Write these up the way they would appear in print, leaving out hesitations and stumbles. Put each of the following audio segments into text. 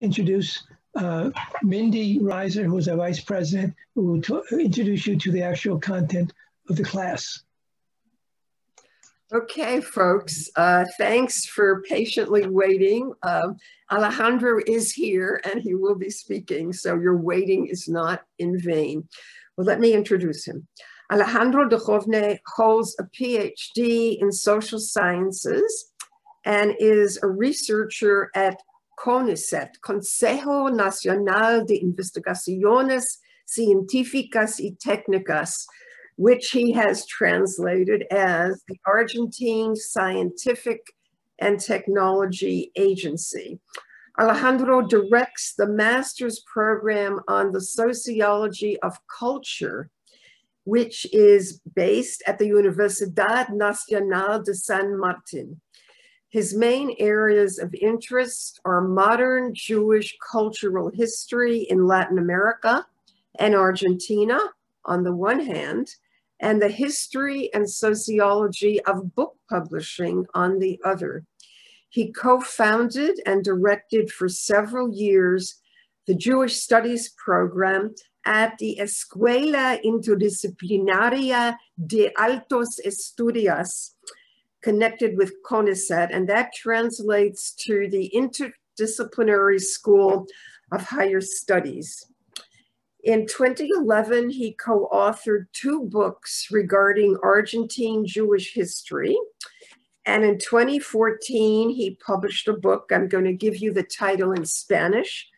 introduce Mindy Reiser, who is our vice president, who will introduce you to the actual content of the class. Okay, folks, thanks for patiently waiting. Alejandro is here and he will be speaking, so your waiting is not in vain. Well, let me introduce him. Alejandro Dujovne holds a Ph.D. in social sciences and is a researcher at CONICET, Consejo Nacional de Investigaciones Científicas y Técnicas, which he has translated as the Argentine Scientific and Technology Agency. Alejandro directs the master's program on the sociology of culture, which is based at the Universidad Nacional de San Martin. His main areas of interest are modern Jewish cultural history in Latin America and Argentina on the one hand, and the history and sociology of book publishing on the other. He co-founded and directed for several years the Jewish Studies program at the Escuela Interdisciplinaria de Altos Estudios, connected with CONICET, and that translates to the Interdisciplinary School of Higher Studies. In 2011, he co-authored 2 books regarding Argentine Jewish history. And in 2014, he published a book. I'm going to give you the title in Spanish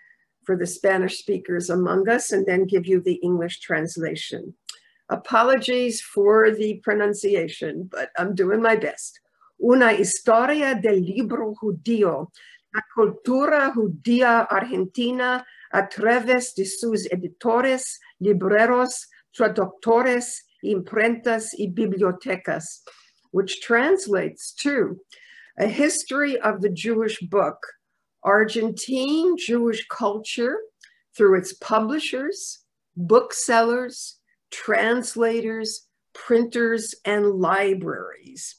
for the Spanish speakers among us, and then give you the English translation. Apologies for the pronunciation, but I'm doing my best. Una historia del libro judío, la cultura judía argentina a través de sus editores, libreros, traductores, imprentas y bibliotecas, which translates to a history of the Jewish book, Argentine Jewish culture through its publishers, booksellers, translators, printers, and libraries.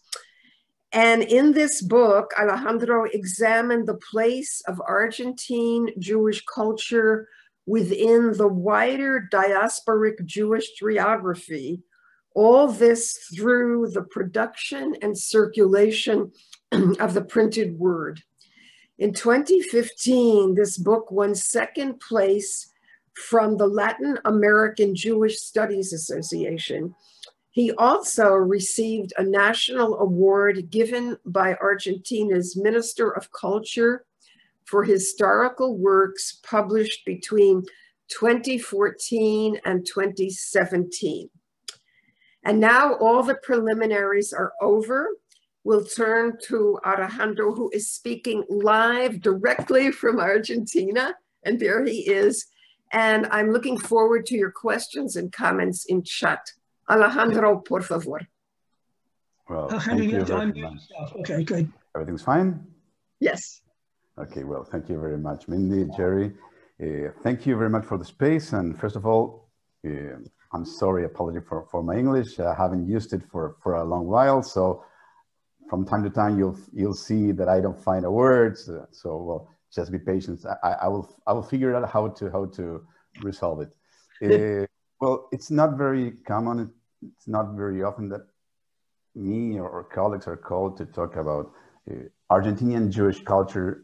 And in this book, Alejandro examined the place of Argentine Jewish culture within the wider diasporic Jewish geography, all this through the production and circulation of the printed word. In 2015, this book won 2nd place from the Latin American Jewish Studies Association. He also received a national award given by Argentina's Minister of Culture for historical works published between 2014 and 2017. And now all the preliminaries are over. We'll turn to Alejandro, who is speaking live directly from Argentina, and there he is. And I'm looking forward to your questions and comments in chat. Alejandro, por favor. Well, thank you very much. Okay, good. Everything's fine? Yes. Okay, well, thank you very much, Mindy, Jerry. Thank you very much for the space. And first of all, I'm sorry, apology for my English. I haven't used it for a long while. So from time to time, you'll see that I don't find the words. So well, just be patient. I will figure out how to resolve it. Well, it's not very common. It's not very often that me or colleagues are called to talk about Argentinian Jewish culture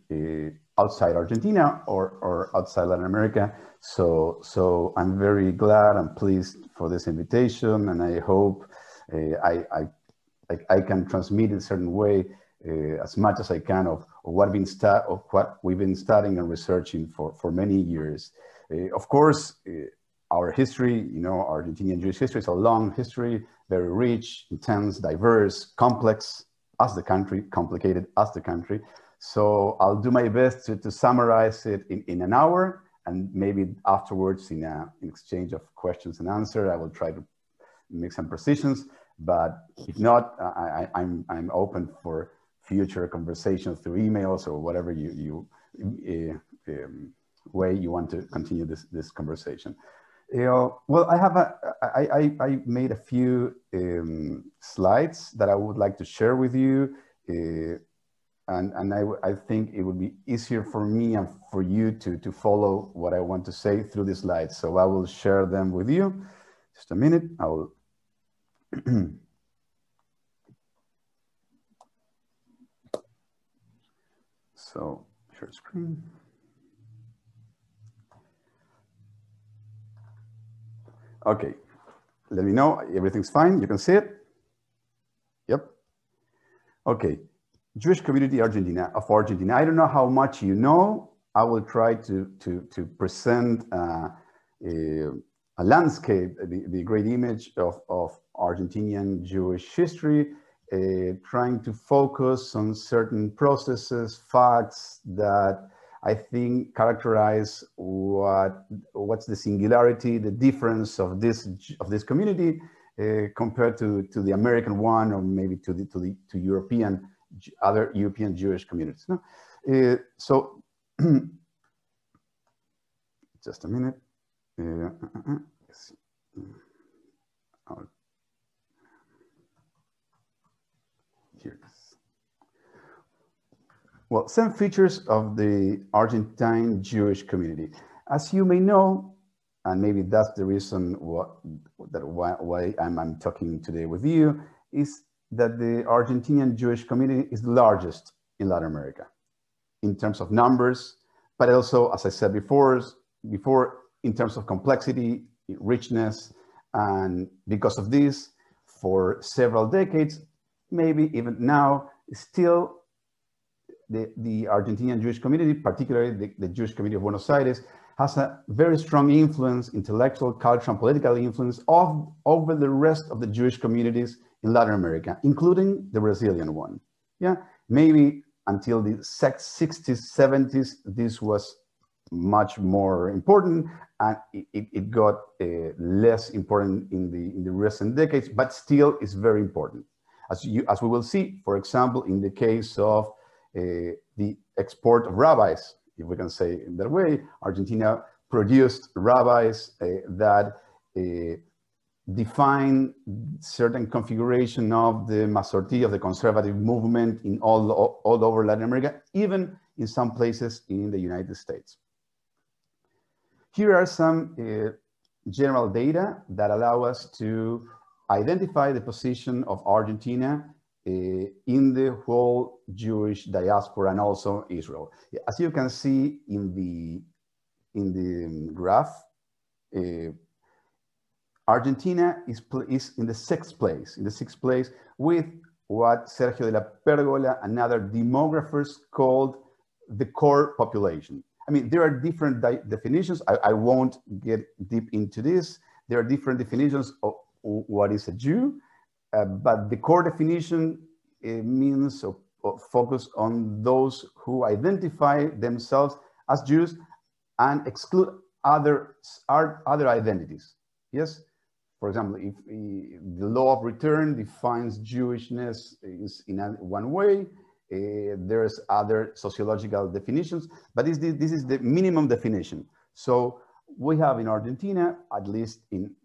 outside Argentina or outside Latin America. So I'm very glad and pleased for this invitation, and I hope I can transmit in a certain way as much as I can of what we've been studying and researching for many years. Of course, our history, Argentinian Jewish history is a long history, very rich, intense, diverse, complex as the country, complicated as the country. So I'll do my best to summarize it in an hour, and maybe afterwards in exchange of questions and answers, I will try to make some precisions. But if not, I'm open for future conversations through emails or whatever way you want to continue this conversation. Well, I made a few slides that I would like to share with you. and I think it would be easier for me and for you to follow what I want to say through the slides. So I will share them with you. Just a minute. I will. So share screen. Okay, let me know everything's fine. You can see it. Yep. Okay, Jewish community Argentina of Argentina. I don't know how much you know. I will try to present a landscape, the great image of Argentinian Jewish history, trying to focus on certain processes, facts that I think characterize what's the singularity, the difference of this community compared to the American one, or maybe to other European Jewish communities. No? So just a minute. Yes. Here it is. Well, some features of the Argentine Jewish community. As you may know, and maybe that's the reason why I'm talking today with you, is that the Argentinian Jewish community is the largest in Latin America in terms of numbers, but also, as I said before, in terms of complexity, richness, and because of this, for several decades, maybe even now, still the Argentinian Jewish community, particularly the Jewish community of Buenos Aires, has a very strong influence, intellectual, cultural, and political influence over the rest of the Jewish communities in Latin America, including the Brazilian one. Yeah, maybe until the 60s, 70s, this was much more important, and it got less important in the recent decades, but still is very important. As we will see, for example, in the case of the export of rabbis, if we can say in that way, Argentina produced rabbis that define certain configuration of the Masorti, of the conservative movement in all over Latin America, even in some places in the United States. Here are some general data that allow us to identify the position of Argentina in the whole Jewish diaspora and also Israel. As you can see in the graph, Argentina is in the sixth place, with what Sergio de la Pérgola and other demographers called the core population. I mean, there are different definitions. I won't get deep into this. There are different definitions of what is a Jew, but the core definition means focus on those who identify themselves as Jews and exclude other identities. Yes, for example, if the law of return defines Jewishness is in one way, there's other sociological definitions, but this is the minimum definition. So we have in Argentina, at least in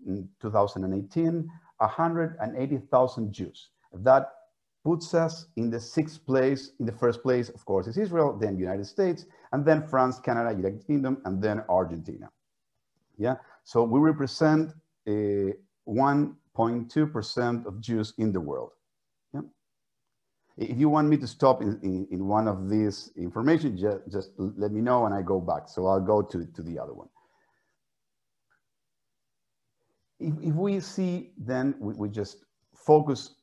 2018, 180,000 Jews. That puts us in the sixth place. In the first place, of course, is Israel, then the United States, and then France, Canada, United Kingdom, and then Argentina. Yeah, so we represent 1.2% of Jews in the world. Yeah. If you want me to stop in one of these information, just let me know and I go back. So I'll go to the other one. If we see, then we just focus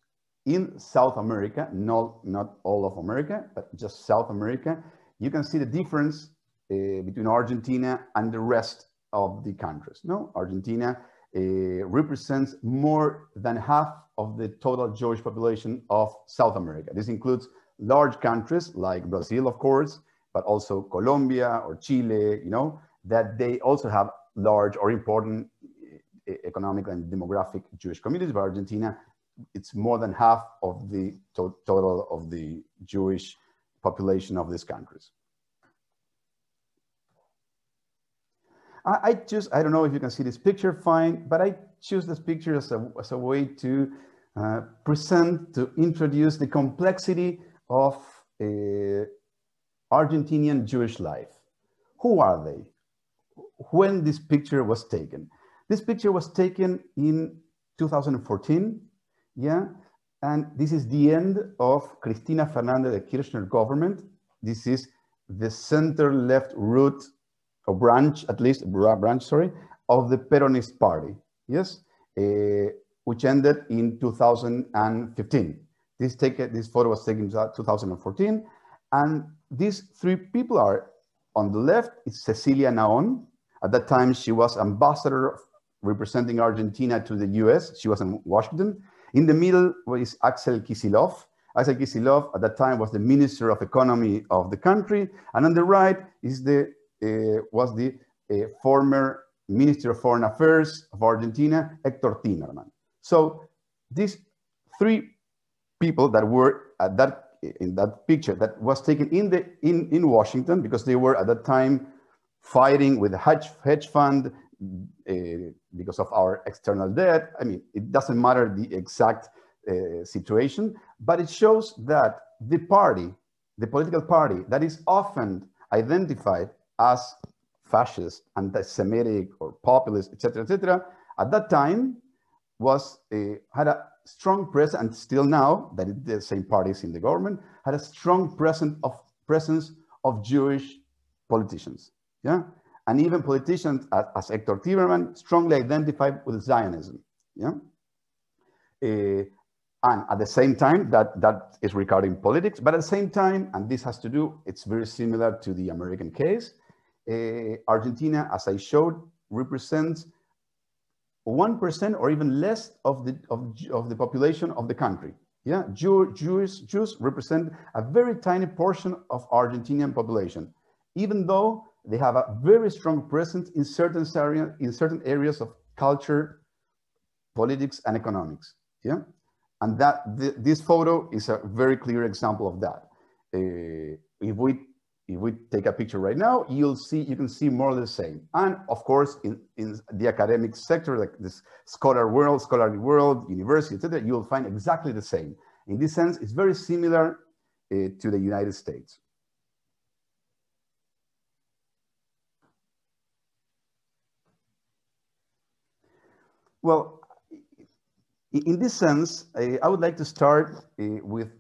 in South America, not all of America, but just South America, you can see the difference between Argentina and the rest of the countries. No, Argentina represents more than half of the total Jewish population of South America. This includes large countries like Brazil, of course, but also Colombia or Chile, you know, that they also have large or important economic and demographic Jewish communities. But Argentina, it's more than half of the total of the Jewish population of these countries. I don't know if you can see this picture fine, but I choose this picture as a way to introduce the complexity of Argentinian Jewish life. Who are they? When this picture was taken? This picture was taken in 2014, yeah? And this is the end of Cristina Fernandez de Kirchner government. This is the center-left root, or branch, at least, branch, sorry, of the Peronist party, yes? Which ended in 2015. This photo was taken in 2014, and these three people are, on the left, it's Cecilia Naón. At that time, she was ambassador representing Argentina to the US. She was in Washington. In the middle was Axel Kicillof. Axel Kicillof, at that time, was the Minister of Economy of the country. And on the right is was the former Minister of Foreign Affairs of Argentina, Hector Timmerman. So these three people that were in that picture that was taken in Washington, because they were at that time fighting with the hedge fund because of our external debt. I mean, it doesn't matter the exact situation, but it shows that the party, the political party that is often identified as fascist, anti-Semitic, or populist, etc., at that time had a strong presence, and still now that the same parties in the government had a strong presence of Jewish politicians, yeah, and even politicians as Hector Timmerman strongly identified with Zionism, yeah. And at the same time, that is regarding politics, but at the same time, and this has to do, it's very similar to the American case. Argentina, as I showed, represents 1% or even less of the population of the country. Yeah, Jews represent a very tiny portion of Argentinian population, even though they have a very strong presence in certain areas of culture, politics, and economics. Yeah, and this photo is a very clear example of that. If we take a picture right now, you can see more of the same. And of course, in the academic sector, like this scholarly world, university, etc., you will find exactly the same. In this sense, it's very similar to the United States. Well, in this sense, I would like to start with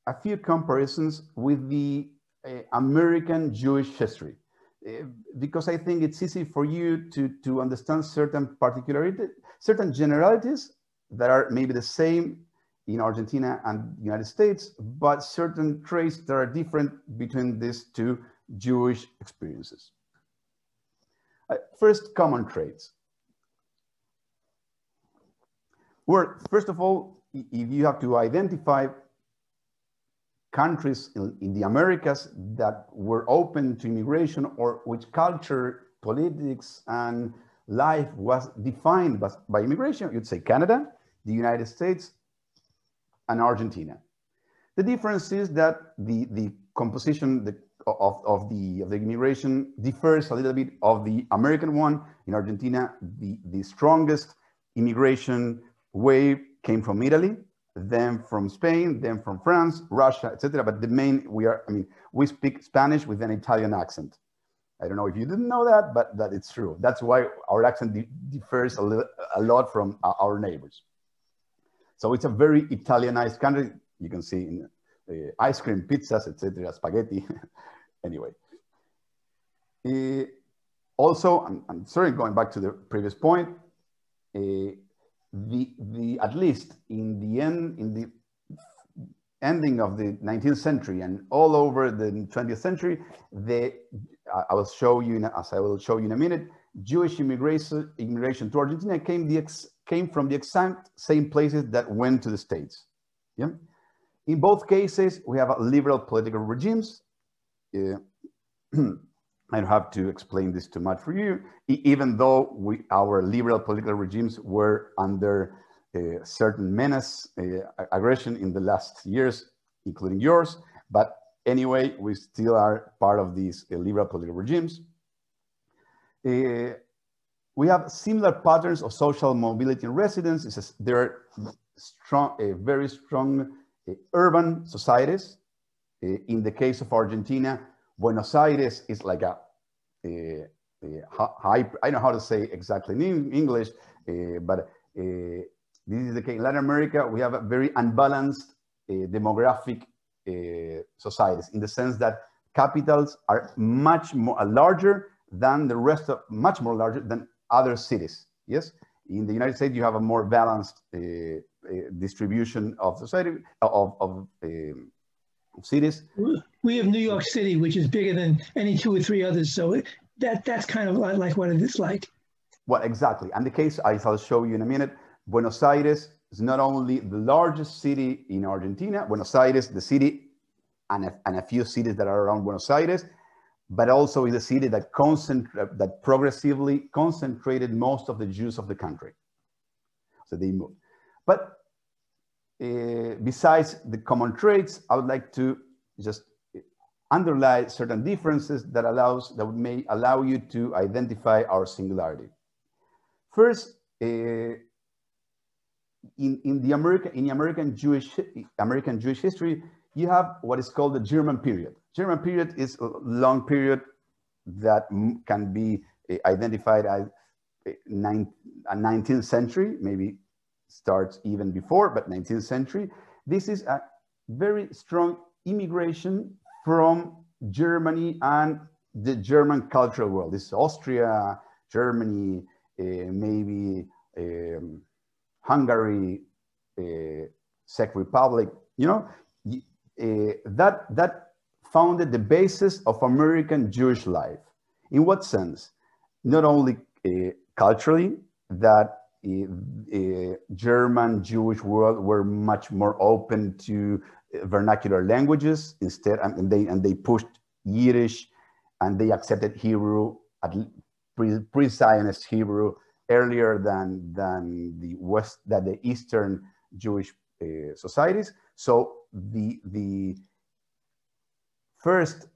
a few comparisons with the American Jewish history, because I think it's easy for you to understand certain particularities, certain generalities that are maybe the same in Argentina and the United States, but certain traits that are different between these two Jewish experiences. First, common traits. Well, first of all, if you have to identify countries in the Americas that were open to immigration, or which culture, politics, and life was defined by immigration, you'd say Canada, the United States, and Argentina. The difference is that the composition of the immigration differs a little bit of the American one. In Argentina, the strongest immigration wave came from Italy, then from Spain, then from France, Russia, etc. But the main, we speak Spanish with an Italian accent. I don't know if you didn't know that, but that it's true. That's why our accent differs a lot from our neighbors. So it's a very Italianized country. You can see in ice cream, pizzas, etc., spaghetti. Anyway. Also, I'm sorry, going back to the previous point, at least in the ending of the 19th century and all over the 20th century, I will show you, as I will show you in a minute, Jewish immigration to Argentina came from the exact same places that went to the States. Yeah? In both cases, we have liberal political regimes. I don't have to explain this too much for you, even though our liberal political regimes were under certain menace, aggression in the last years, including yours. But anyway, we still are part of these liberal political regimes. We have similar patterns of social mobility and residence. There are very strong urban societies, In the case of Argentina, Buenos Aires is like a high, I don't know how to say exactly in English, but this is the case. In Latin America, we have a very unbalanced demographic societies, in the sense that capitals are much more larger than the rest of, much more larger than other cities. Yes, in the United States, you have a more balanced distribution of society, of cities. We have New York City, which is bigger than any 2 or 3 others. So that's kind of like what it is like. Well, exactly. And the case, I'll show you in a minute, Buenos Aires is not only the largest city in Argentina, Buenos Aires, the city, and a few cities that are around Buenos Aires, but also is a city that progressively concentrated most of the Jews of the country. So they moved. But besides the common traits, I would like to just underline certain differences that may allow you to identify our singularity. First, in American Jewish history, you have what is called the German period. German period is a long period that can be identified as 19th century, maybe starts even before, but 19th century. This is a very strong immigration from Germany and the German cultural world. This is Austria, Germany, maybe Hungary, Czech Republic, you know, that founded the basis of American Jewish life. In what sense? Not only culturally, that German Jewish world were much more open to vernacular languages instead, and they pushed Yiddish, and they accepted Hebrew, pre-Zionist Hebrew, earlier than the Eastern Jewish societies. So the first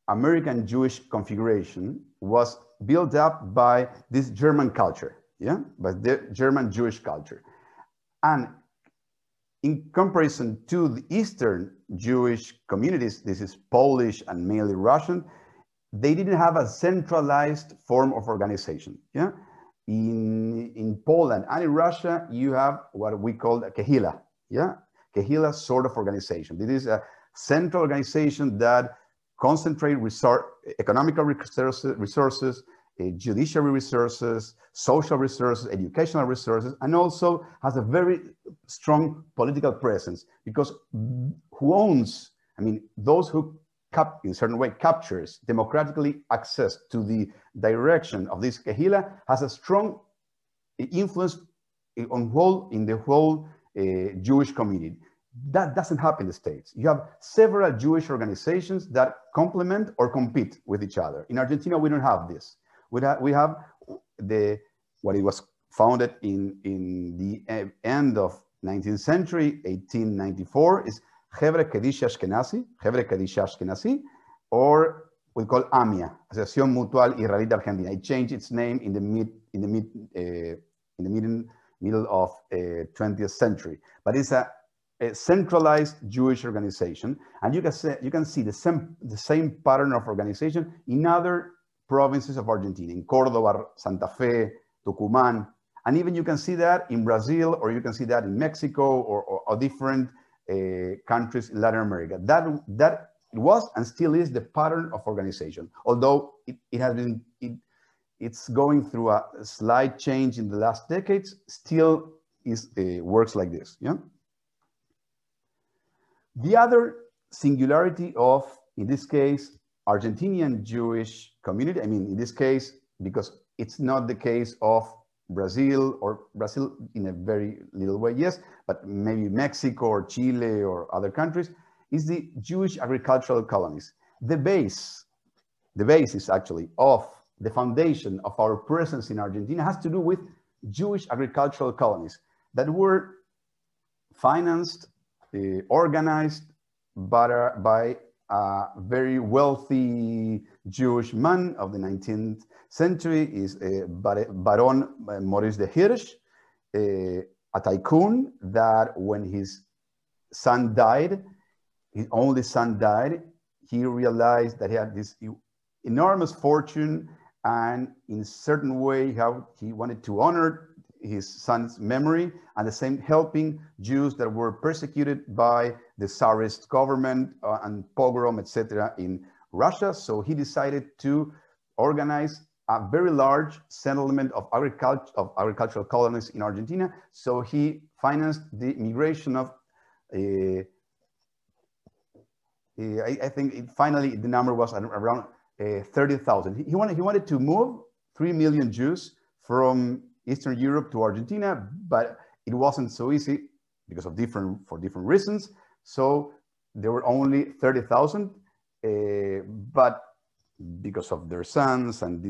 American Jewish configuration was built up by this German culture, yeah, by the German Jewish culture. And in comparison to the Eastern Jewish communities, this is Polish and mainly Russian, they didn't have a centralized form of organization, yeah. In Poland and in Russia, you have what we call a kehila, yeah, kehila sort of organization. This is a central organization that concentrates economical resources, judiciary resources, social resources, educational resources, and also has a very strong political presence, because who owns, I mean, those who in certain way captures democratically access to the direction of this kehila has a strong influence in the whole Jewish community. That doesn't happen in the States. You have several Jewish organizations that complement or compete with each other. In Argentina, we don't have this. We have what it was founded in the end of 19th century, 1894, is Cadre Ashkenazi, or we call AMIA, Asociación Mutual Israelita Argentina. It changed its name in the middle of 20th century, but it's a centralized Jewish organization, and you can see the same pattern of organization in other provinces of Argentina, in Córdoba, Santa Fe, Tucumán, and even you can see that in Brazil, or you can see that in Mexico, or different countries in Latin America. That was and still is the pattern of organization, although it's going through a slight change in the last decades. Still works like this. Yeah. The other singularity of, in this case, Argentinian Jewish community, I mean, in this case, because it's not the case of Brazil, or Brazil in a very little way, yes, but maybe Mexico or Chile or other countries, is the Jewish agricultural colonies. The basis actually of the foundation of our presence in Argentina has to do with Jewish agricultural colonies that were financed, organized by a very wealthy Jewish man of the 19th century, is Baron Maurice de Hirsch, a tycoon that when his son died, his only son died, he realized that he had this enormous fortune, and in a certain way, how he wanted to honor his son's memory, and the same helping Jews that were persecuted by the Tsarist government and pogrom, etc. in Russia. So he decided to organize a very large settlement of agricultural colonies in Argentina. So he financed the migration of, I think finally the number was around 30,000. He wanted to move 3 million Jews from Eastern Europe to Argentina, but it wasn't so easy because of different reasons. So there were only 30,000, but because of their sons and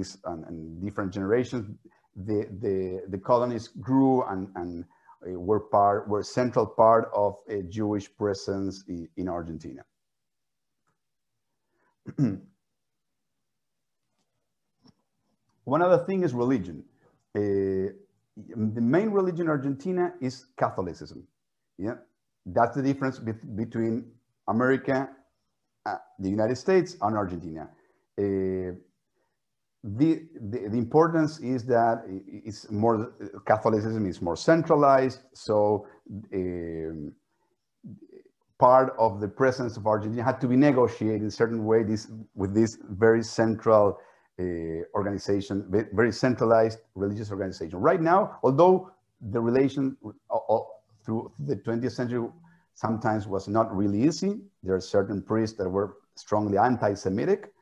different generations, the colonies grew and were central part of a Jewish presence in Argentina. One other thing is religion. The main religion in Argentina is Catholicism. Yeah, that's the difference between America, the United States, and Argentina. The importance is that it's more, Catholicism is more centralized. So part of the presence of Argentina had to be negotiated in a certain way with this very central organization, very centralized religious organization. Right now, although the relation through the 20th century sometimes was not really easy, there are certain priests that were strongly anti-Semitic.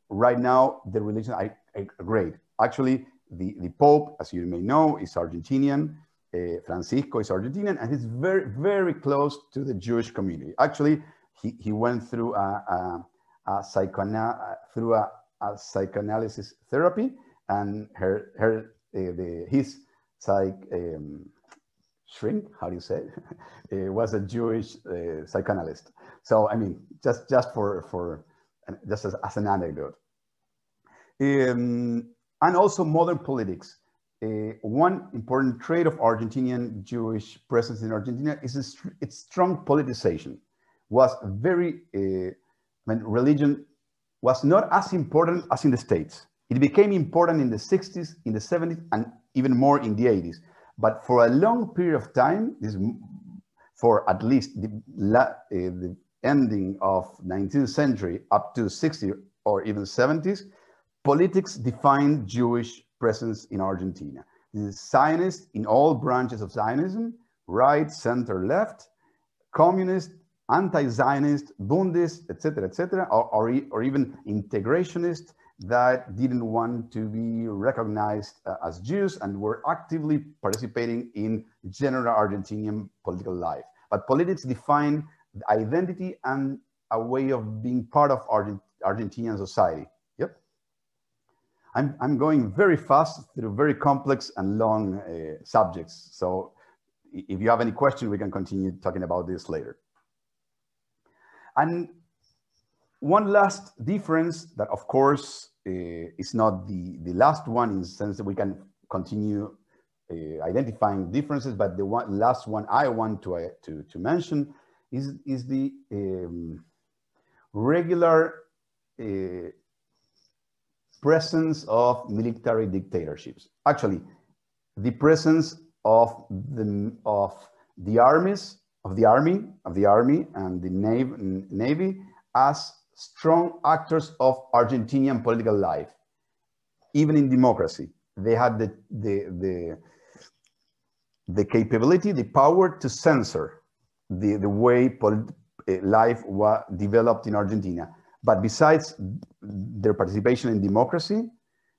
Right now, the religion are great. Actually, the Pope, as you may know, is Argentinian. Francisco is Argentinian, and he's very, very close to the Jewish community. Actually, he went through a psychoanalysis therapy, and his shrink, how do you say it, was a Jewish psychoanalyst. So I mean, just as an anecdote. And also modern politics. One important trait of Argentinian Jewish presence in Argentina is its strong politicization. Religion was not as important as in the States. It became important in the 60s, in the 70s, and even more in the 80s. But for a long period of time, for at least the ending of 19th century up to 60s or even 70s, politics defined Jewish presence in Argentina. This is Zionist in all branches of Zionism, right, center, left, communist, anti-Zionist, Bundist, etc., or even integrationist that didn't want to be recognized as Jews and were actively participating in general Argentinian political life. But politics defined identity and a way of being part of Argentinian society. Yep. I'm going very fast through very complex and long subjects. So if you have any questions, we can continue talking about this later. And one last difference that, of course, is not the last one in the sense that we can continue identifying differences, but the last one I want to mention is the regular presence of military dictatorships. Actually, the presence of the army and the navy as strong actors of Argentinian political life, even in democracy. They had the capability, the power to censor the way life was developed in Argentina. But besides their participation in democracy,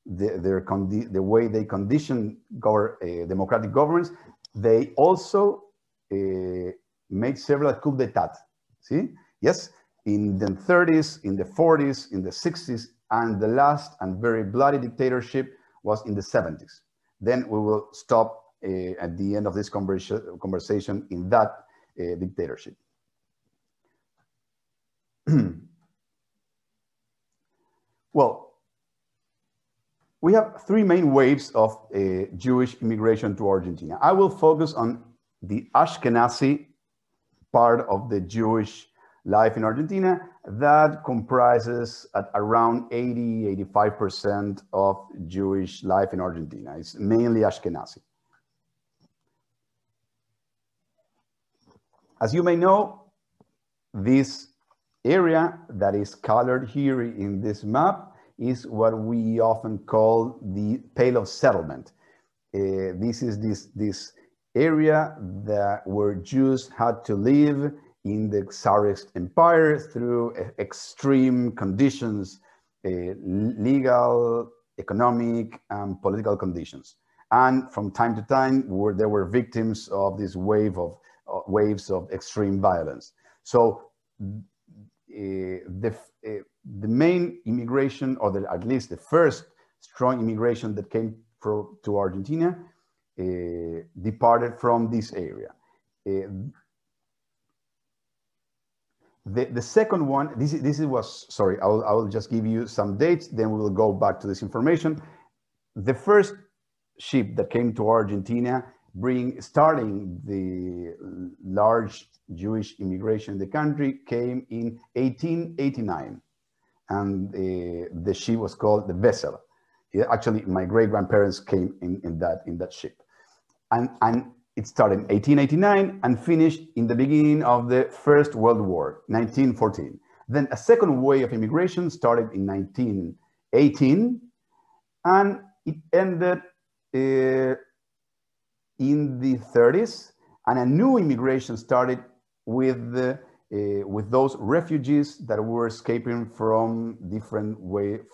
the way they condition democratic governments, they also made several coups d'etat. See? Yes, in the 30s, in the 40s, in the 60s, and the last and very bloody dictatorship was in the 70s. Then we will stop at the end of this conversation in that dictatorship. Well, we have three main waves of Jewish immigration to Argentina. I will focus on the Ashkenazi part of the Jewish life in Argentina that comprises at around 85% of Jewish life in Argentina. It's mainly Ashkenazi. As you may know, this area that is colored here in this map is what we often call the Pale of Settlement. This is this area where Jews had to live in the Tsarist Empire through extreme conditions, legal, economic, and political conditions. And from time to time, they were victims of this waves of extreme violence. So the main immigration, or at least the first strong immigration that came to Argentina, departed from this area. The second one, sorry, I will just give you some dates, then we will go back to this information. The first ship that came to Argentina, starting the large Jewish immigration in the country, came in 1889, and the ship was called the Vessel. Actually, my great-grandparents came in that ship, and it started in 1889 and finished in the beginning of the First World War, 1914. Then a second wave of immigration started in 1918, and it ended in the 30s, and a new immigration started with those refugees that were escaping from different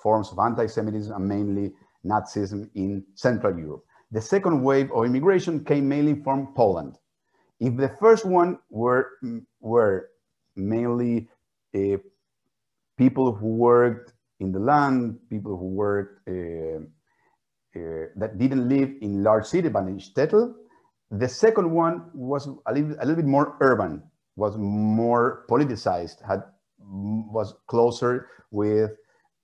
forms of anti-Semitism and mainly Nazism in Central Europe. The second wave of immigration came mainly from Poland. If the first one were mainly people who worked in the land, people who worked that didn't live in large cities but in shtetl, the second one was a little bit more urban, was more politicized, was closer with,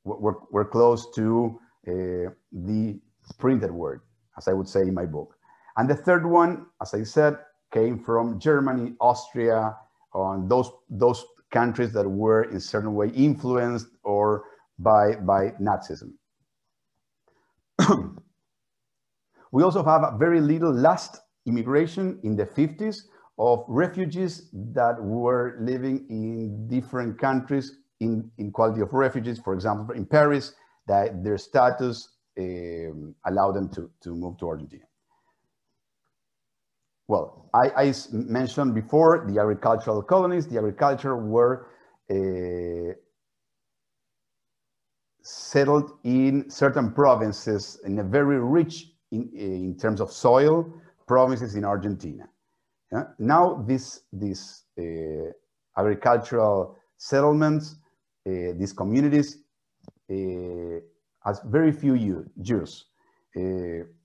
were close to the printed word, as I would say in my book. And the third one, as I said, came from Germany, Austria, on those countries that were in a certain way influenced or by Nazism. We also have a very little last immigration in the 50s of refugees that were living in different countries in quality of refugees. For example, in Paris, that their status allowed them to move to Argentina. Well, I mentioned before the agricultural colonies. The agriculture were settled in certain provinces in a very rich in terms of soil provinces in Argentina. Now these agricultural settlements, these communities, has very few Jews.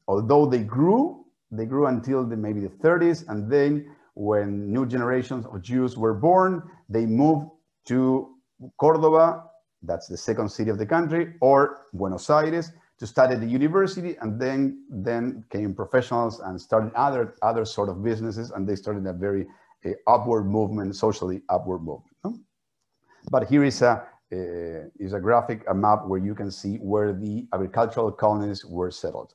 Although they grew until maybe the 30s, and then when new generations of Jews were born, they moved to Cordoba, that's the second city of the country, or Buenos Aires, to study at the university, and then came professionals and started other sort of businesses, and they started a very upward movement, socially upward movement. No? But here is a graphic, a map where you can see where the agricultural colonies were settled.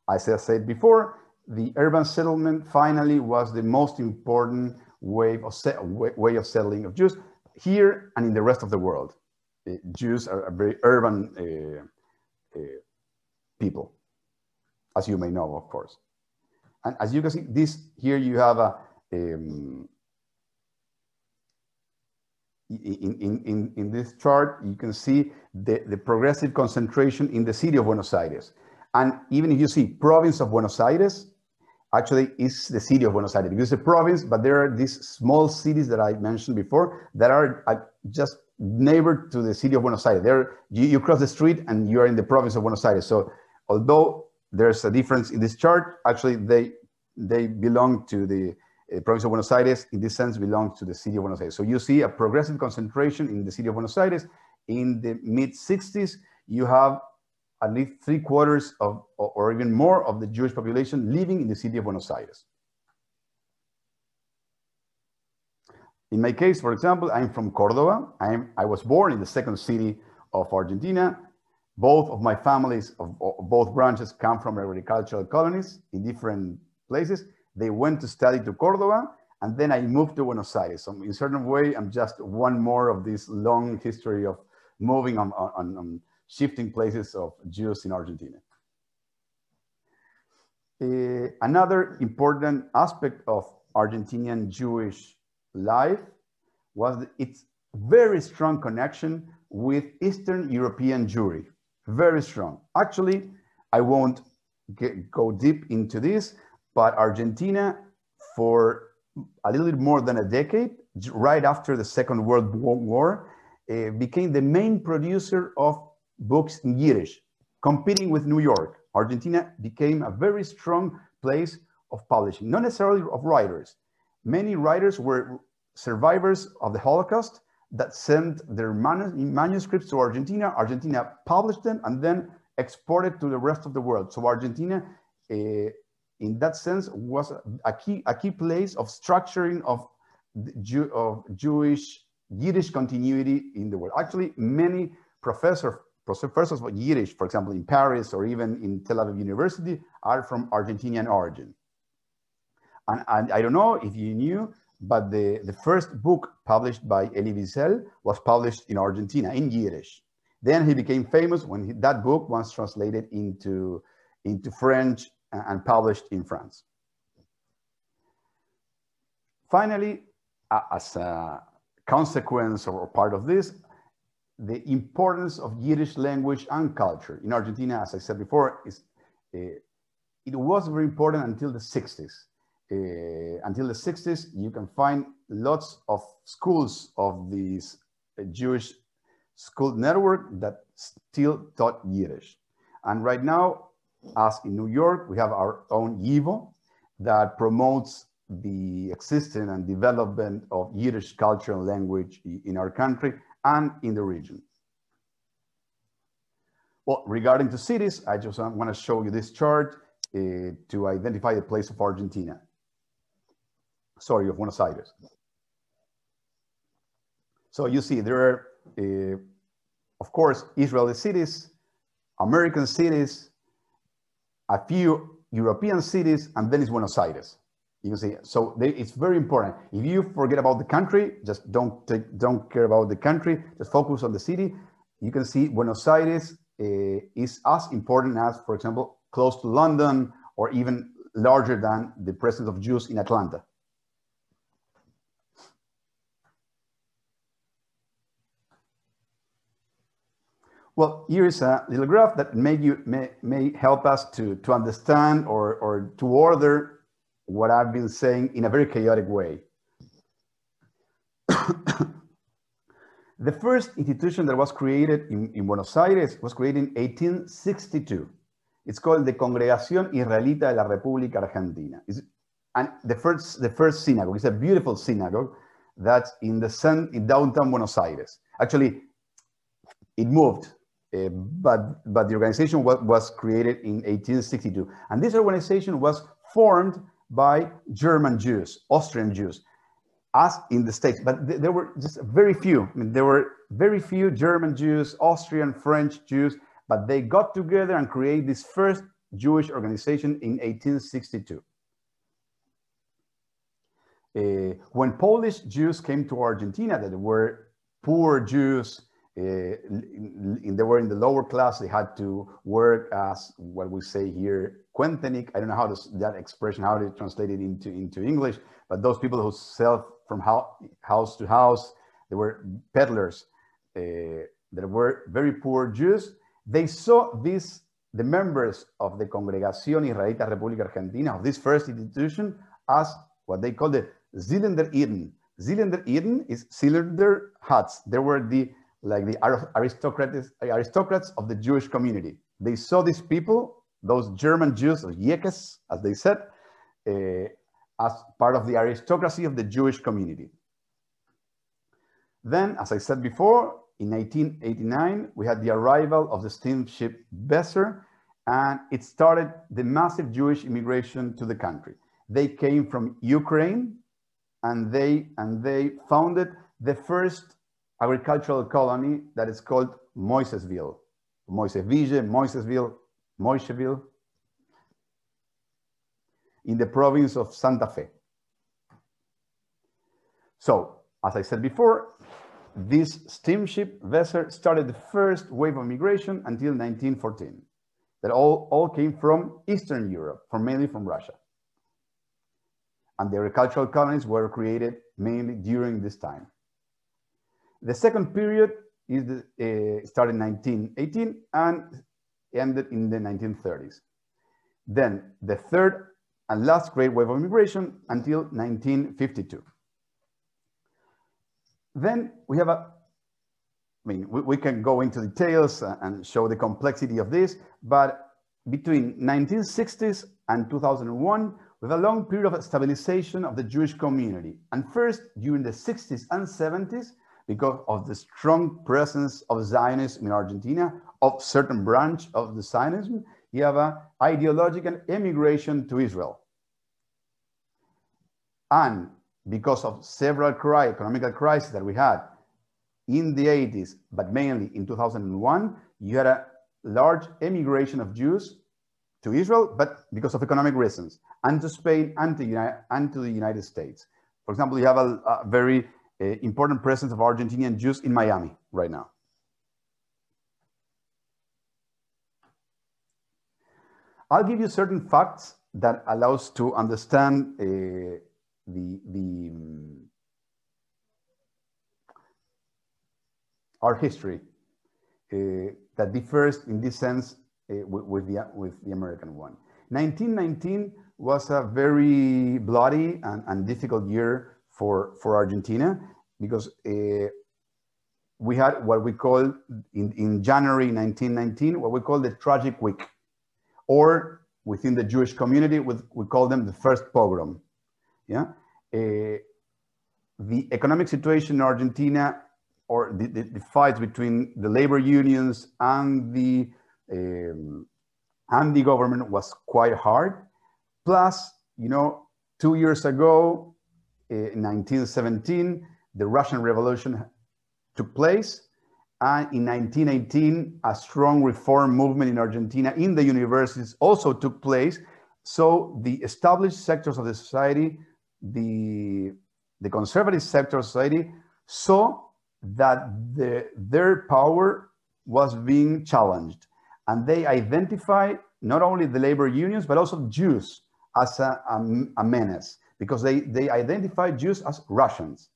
As I said before, the urban settlement finally was the most important way of settling of Jews here and in the rest of the world. Jews are a very urban people, as you may know, of course. And as you can see, here you have in this chart, you can see the progressive concentration in the city of Buenos Aires. And even if you see province of Buenos Aires, actually is the city of Buenos Aires, because it's a province, but there are these small cities that I mentioned before that are just neighbor to the city of Buenos Aires. You cross the street and you are in the province of Buenos Aires. So although there's a difference in this chart, actually they belong to the province of Buenos Aires, in this sense belongs to the city of Buenos Aires. So you see a progressive concentration in the city of Buenos Aires. In the mid-60s, you have at least 3/4 of, or even more of the Jewish population living in the city of Buenos Aires. In my case, for example, I'm from Córdoba. I was born in the second city of Argentina. Both of my families, of both branches, come from agricultural colonies in different places. They went to study to Córdoba, and then I moved to Buenos Aires. So in a certain way, I'm just one more of this long history of moving on shifting places of Jews in Argentina. Another important aspect of Argentinian Jewish life was its very strong connection with Eastern European Jewry. Very strong. Actually, I won't go deep into this, but Argentina, for a little bit more than a decade, right after the Second World War, became the main producer of books in Yiddish, competing with New York. Argentina became a very strong place of publishing, not necessarily of writers. Many writers were survivors of the Holocaust that sent their manuscripts to Argentina. Argentina published them and then exported to the rest of the world. So Argentina, in that sense, was a key place of structuring of Jewish Yiddish continuity in the world. Actually, many professors of Yiddish, for example, in Paris or even in Tel Aviv University, are from Argentinian origin. And I don't know if you knew, but the first book published by Elie Wiesel was published in Argentina, in Yiddish. Then he became famous when that book was translated into French and published in France. Finally, as a consequence or part of this, the importance of Yiddish language and culture in Argentina, as I said before, it was very important until the 60s. Until the 60s, you can find lots of schools of this Jewish school network that still taught Yiddish. And right now, as in New York, we have our own YIVO that promotes the existence and development of Yiddish culture and language in our country and in the region. Well, regarding to cities, I just want to show you this chart to identify the place of Argentina. Sorry, of Buenos Aires. So you see there are, of course, Israeli cities, American cities, a few European cities, and then it's Buenos Aires. You can see, so it's very important. If you forget about the country, just don't care about the country, just focus on the city. You can see Buenos Aires is as important as, for example, close to London, or even larger than the presence of Jews in Atlanta. Well, here is a little graph that may help us to understand or to order what I've been saying in a very chaotic way. The first institution that was created in Buenos Aires was created in 1862. It's called the Congregación Israelita de la República Argentina. And the first synagogue. It's a beautiful synagogue that's in downtown Buenos Aires. Actually, it moved. But the organization was created in 1862. And this organization was formed by German Jews, Austrian Jews, as in the States. But there were just very few. I mean, there were very few German Jews, Austrian, French Jews, but they got together and created this first Jewish organization in 1862. When Polish Jews came to Argentina, that were poor Jews, they were in the lower class, they had to work as what we say here, Quentenik. I don't know how that expression, how to translate it into English, but those people who sell from house to house, they were peddlers that were very poor Jews. They saw the members of the Congregación Israelita República Argentina, of this first institution, as what they called the Zylinder Eden. Zylinder Eden is cylinder huts. They were the aristocrats of the Jewish community. They saw these people, those German Jews, or Yekes, as they said, as part of the aristocracy of the Jewish community. Then, as I said before, in 1889, we had the arrival of the steamship Besser, and it started the massive Jewish immigration to the country. They came from Ukraine, and they founded the first agricultural colony that is called Moisesville, Moiseville, in the province of Santa Fe. So, as I said before, this steamship vessel started the first wave of migration until 1914. That all came from Eastern Europe, mainly from Russia. And the agricultural colonies were created mainly during this time. The second period started in 1918 and ended in the 1930s. Then the third and last great wave of migration until 1952. Then we have we can go into details and show the complexity of this, but between 1960s and 2001, we have a long period of stabilization of the Jewish community. And first, during the 60s and 70s, because of the strong presence of Zionism in Argentina, of certain branch of the Zionism, you have an ideological emigration to Israel. And because of several economic crises that we had in the 80s, but mainly in 2001, you had a large emigration of Jews to Israel, but because of economic reasons, and to Spain and to the United States. For example, you have a very important presence of Argentinian Jews in Miami right now. I'll give you certain facts that allows to understand our history that differs in this sense with the American one. 1919 was a very bloody and difficult year for Argentina, because we had what we call in January 1919, what we call the tragic week, or within the Jewish community, we call them the first pogrom. Yeah, the economic situation in Argentina, or the fights between the labor unions and the government, was quite hard. Plus, 2 years ago, in 1917, the Russian Revolution took place. And in 1918, a strong reform movement in Argentina in the universities also took place. So the established sectors of the society, the conservative sector of society, saw that their power was being challenged. And they identified not only the labor unions, but also Jews as a menace, because they identified Jews as Russians,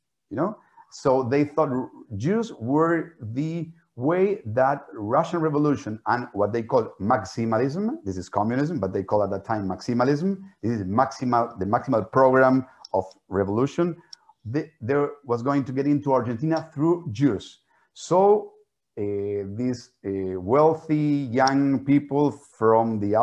So they thought Jews were the way that Russian Revolution and what they call maximalism, this is communism, but they call at that time maximalism, this is the maximal program of revolution, there was going to get into Argentina through Jews. So these wealthy young people from the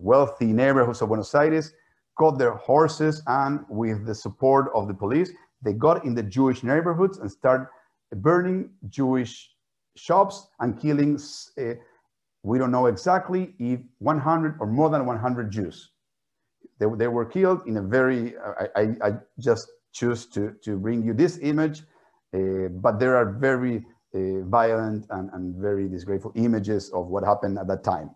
wealthy neighborhoods of Buenos Aires got their horses, and with the support of the police, they got in the Jewish neighborhoods and started burning Jewish shops and killing, we don't know exactly, if 100 or more than 100 Jews. They were killed in a very, I just choose to bring you this image, but there are very violent and very disgraceful images of what happened at that time.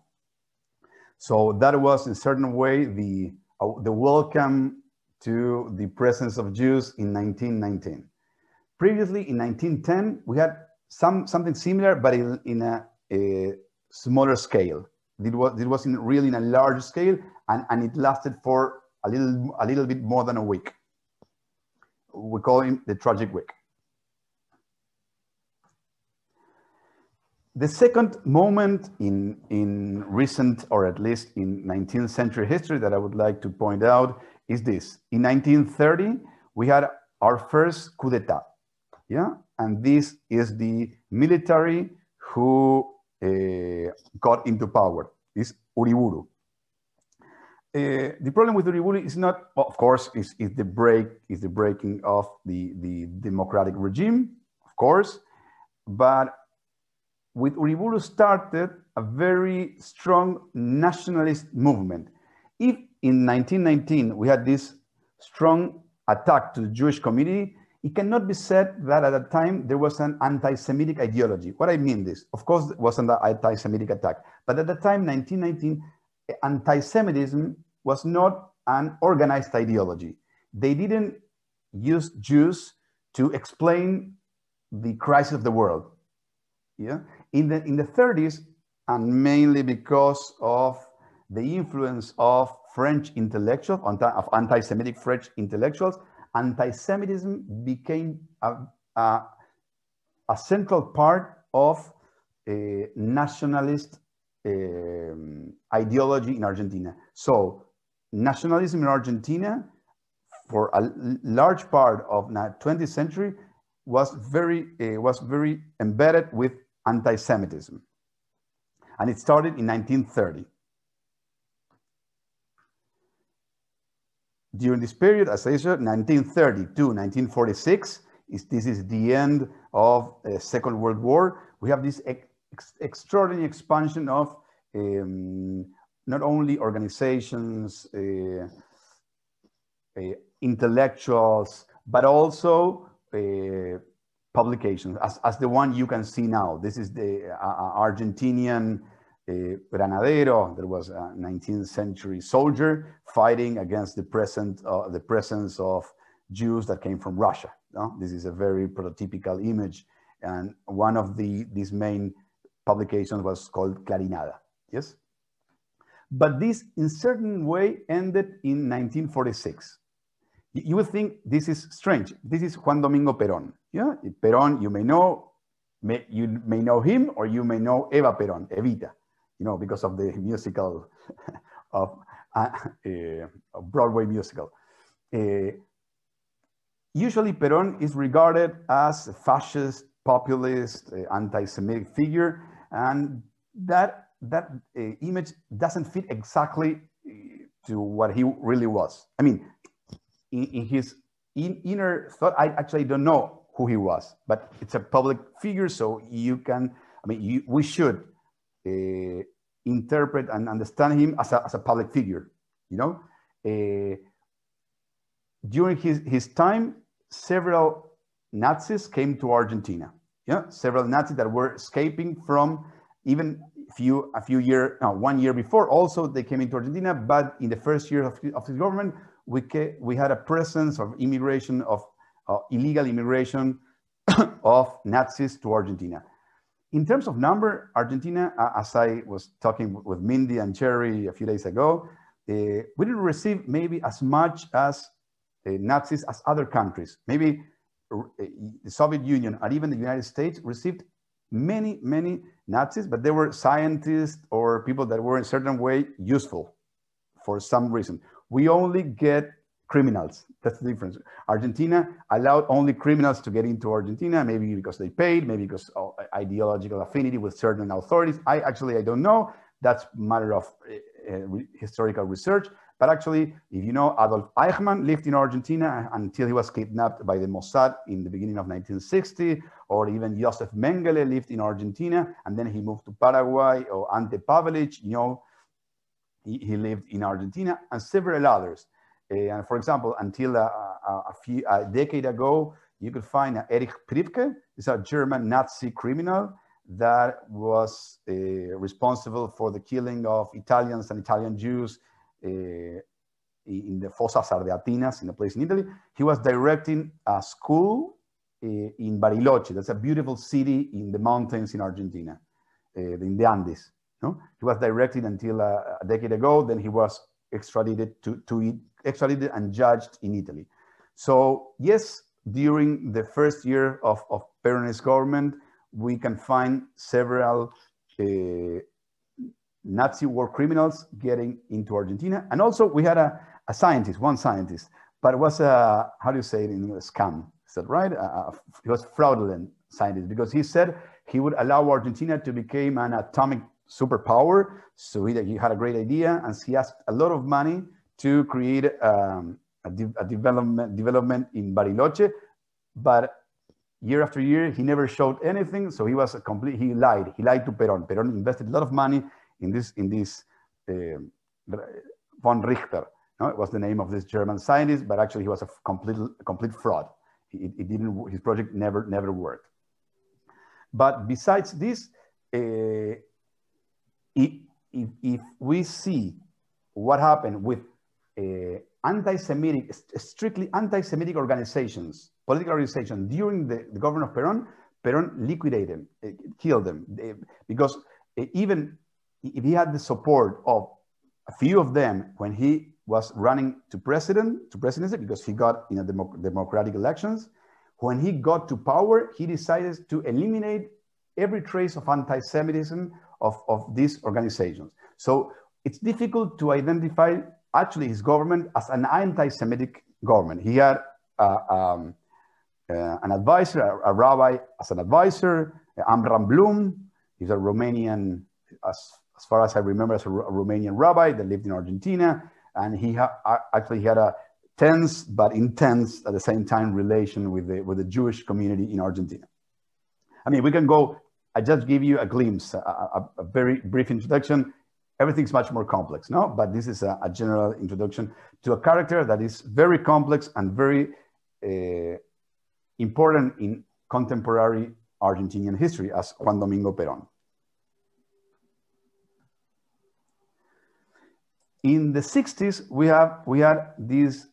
So that was in a certain way the welcome to the presence of Jews in 1919. Previously, in 1910, we had something similar, but in a smaller scale. It wasn't really in a large scale, and it lasted for a little bit more than a week. We call it the tragic week. The second moment in recent, or at least in 19th century history, that I would like to point out is this. In 1930, we had our first coup d'etat, yeah? And this is the military who got into power, this Uriburu. the problem with Uriburu is not, of course, is the breaking of the democratic regime, of course, but with Uriburu started a very strong nationalist movement. If in 1919 we had this strong attack to the Jewish community, it cannot be said that at that time there was an anti-Semitic ideology. What I mean this, of course, it wasn't an anti-Semitic attack, but at the time, 1919, anti-Semitism was not an organized ideology. They didn't use Jews to explain the crisis of the world. Yeah, in the 30s, and mainly because of the influence of French intellectuals, of anti-Semitic French intellectuals, anti-Semitism became a central part of a nationalist ideology in Argentina. So nationalism in Argentina, for a large part of the 20th century, was very embedded with anti-Semitism. And it started in 1930. During this period, as I said, 1930 to 1946, this is the end of the Second World War. We have this extraordinary expansion of not only organizations, intellectuals, but also publications, as the one you can see now. This is the Argentinian Granadero. There was a 19th century soldier fighting against the presence of Jews that came from Russia. No? This is a very prototypical image, and one of these main publications was called Clarinada. Yes, but this in certain way ended in 1946. You would think this is strange. This is Juan Domingo Peron. Yeah, Peron, you may know him, or you may know Eva Peron, Evita, you know, because of the musical of Broadway musical. Usually Peron is regarded as a fascist, populist, anti-Semitic figure, and that image doesn't fit exactly to what he really was. I mean, in his inner thought, I actually don't know who he was, but it's a public figure, so you can, I mean, we should interpret and understand him as a public figure, you know? During his time, several Nazis came to Argentina. Yeah, several Nazis that were escaping from even one year before. Also, they came into Argentina, but in the first year of his government, we had a presence of immigration, of illegal immigration of Nazis to Argentina. In terms of number, Argentina, as I was talking with Mindy and Cherry a few days ago, we didn't receive maybe as much as Nazis as other countries. Maybe the Soviet Union or even the United States received many Nazis, but they were scientists or people that were in a certain way useful for some reason. We only get criminals. That's the difference. Argentina allowed only criminals to get into Argentina, maybe because they paid, maybe because of ideological affinity with certain authorities. I don't know. That's a matter of historical research. But actually, if you know, Adolf Eichmann lived in Argentina until he was kidnapped by the Mossad in the beginning of 1960, or even Joseph Mengele lived in Argentina, and then he moved to Paraguay, or Ante Pavelic, you know, he lived in Argentina, and several others. And for example, until a decade ago, you could find Erich Priebke, is a German Nazi criminal that was responsible for the killing of Italians and Italian Jews in the Fossa Sardeatinas, in a place in Italy. He was directing a school in Bariloche. That's a beautiful city in the mountains in Argentina, in the Andes. No? He was directing until a decade ago. Then he was extradited extradited and judged in Italy. So yes, during the first year of Peronist government, we can find several Nazi war criminals getting into Argentina. And also we had one scientist, but it was a, how do you say it in English, scam, is that right? He was fraudulent scientist because he said he would allow Argentina to become an atomic superpower. So he had a great idea, and he asked a lot of money to create a development in Bariloche, but year after year, he never showed anything. So he was he lied to Peron. Peron invested a lot of money in this von Richter. No, it was the name of this German scientist, but actually he was a complete fraud. His project never worked. But besides this, if we see what happened with strictly anti-Semitic organizations, political organizations during the government of Peron, Peron liquidated them, killed them, because even if he had the support of a few of them when he was running to presidency, because he got in a democratic elections, when he got to power, he decided to eliminate every trace of anti-Semitism of these organizations. So it's difficult to identify actually his government as an anti-Semitic government. He had an advisor, a rabbi as an advisor, Amram Blum. He's a Romanian, as far as I remember, as a Romanian rabbi that lived in Argentina. And he actually had a tense but intense at the same time relation with the Jewish community in Argentina. I mean, we can go, I just give you a glimpse, a very brief introduction. Everything's much more complex, no? But this is a general introduction to a character that is very complex and very important in contemporary Argentinian history as Juan Domingo Peron. In the 60s, we had this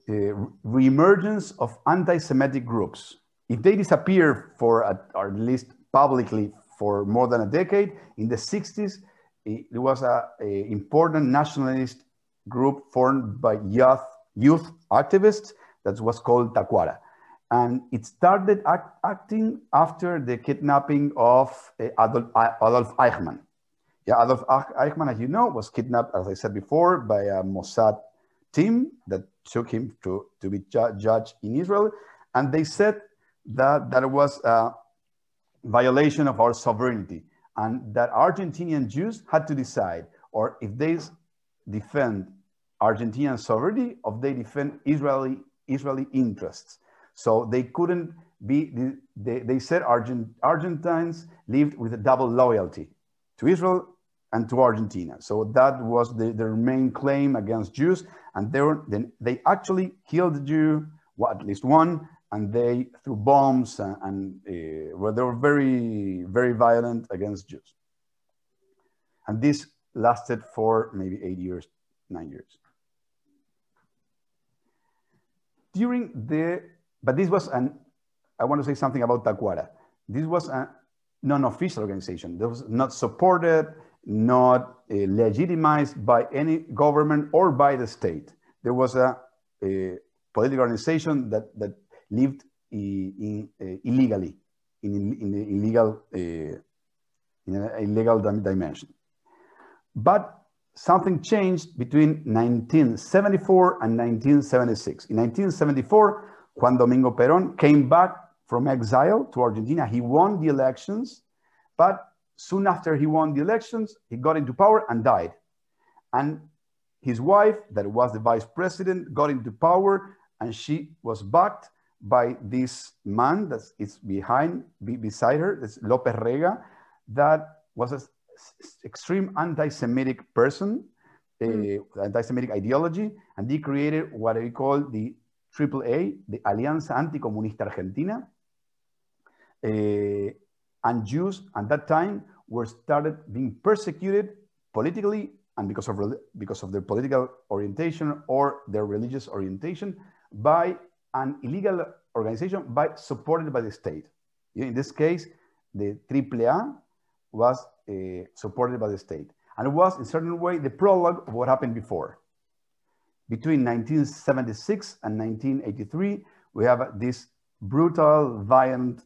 reemergence of anti-Semitic groups. If they disappear or at least publicly for more than a decade, in the 60s, there was an important nationalist group formed by youth activists that was called Tacuara. And it started acting after the kidnapping of Adolf Eichmann. Yeah, Adolf Eichmann, as you know, was kidnapped, as I said before, by a Mossad team that took him to be judged in Israel. And they said that that was a violation of our sovereignty, and that Argentinian Jews had to decide, or if they defend Argentinian sovereignty, or they defend Israeli interests. So they couldn't be, they said Argentines lived with a double loyalty to Israel and to Argentina. So that was their main claim against Jews. And they actually killed a Jew, well, at least one, and they threw bombs and they were very, very violent against Jews. And this lasted for maybe 8 years, 9 years. But this was I want to say something about Tacuara. This was a non-official organization. That was not supported, not legitimized by any government or by the state. There was a political organization that lived illegally, in an illegal dimension. But something changed between 1974 and 1976. In 1974, Juan Domingo Peron came back from exile to Argentina. He won the elections, but soon after he won the elections, he got into power and died. And his wife, that was the vice president, got into power, and she was backed by this man that is beside her, that's Lopez Rega, that was an extreme anti-Semitic person, anti-Semitic ideology, and he created what we call the AAA, the Alianza Anticomunista Argentina. And Jews at that time were started being persecuted politically and because of their political orientation or their religious orientation by an illegal organization supported by the state. In this case, the AAA was supported by the state. And it was, in a certain way, the prologue of what happened before. Between 1976 and 1983, we have this brutal, violent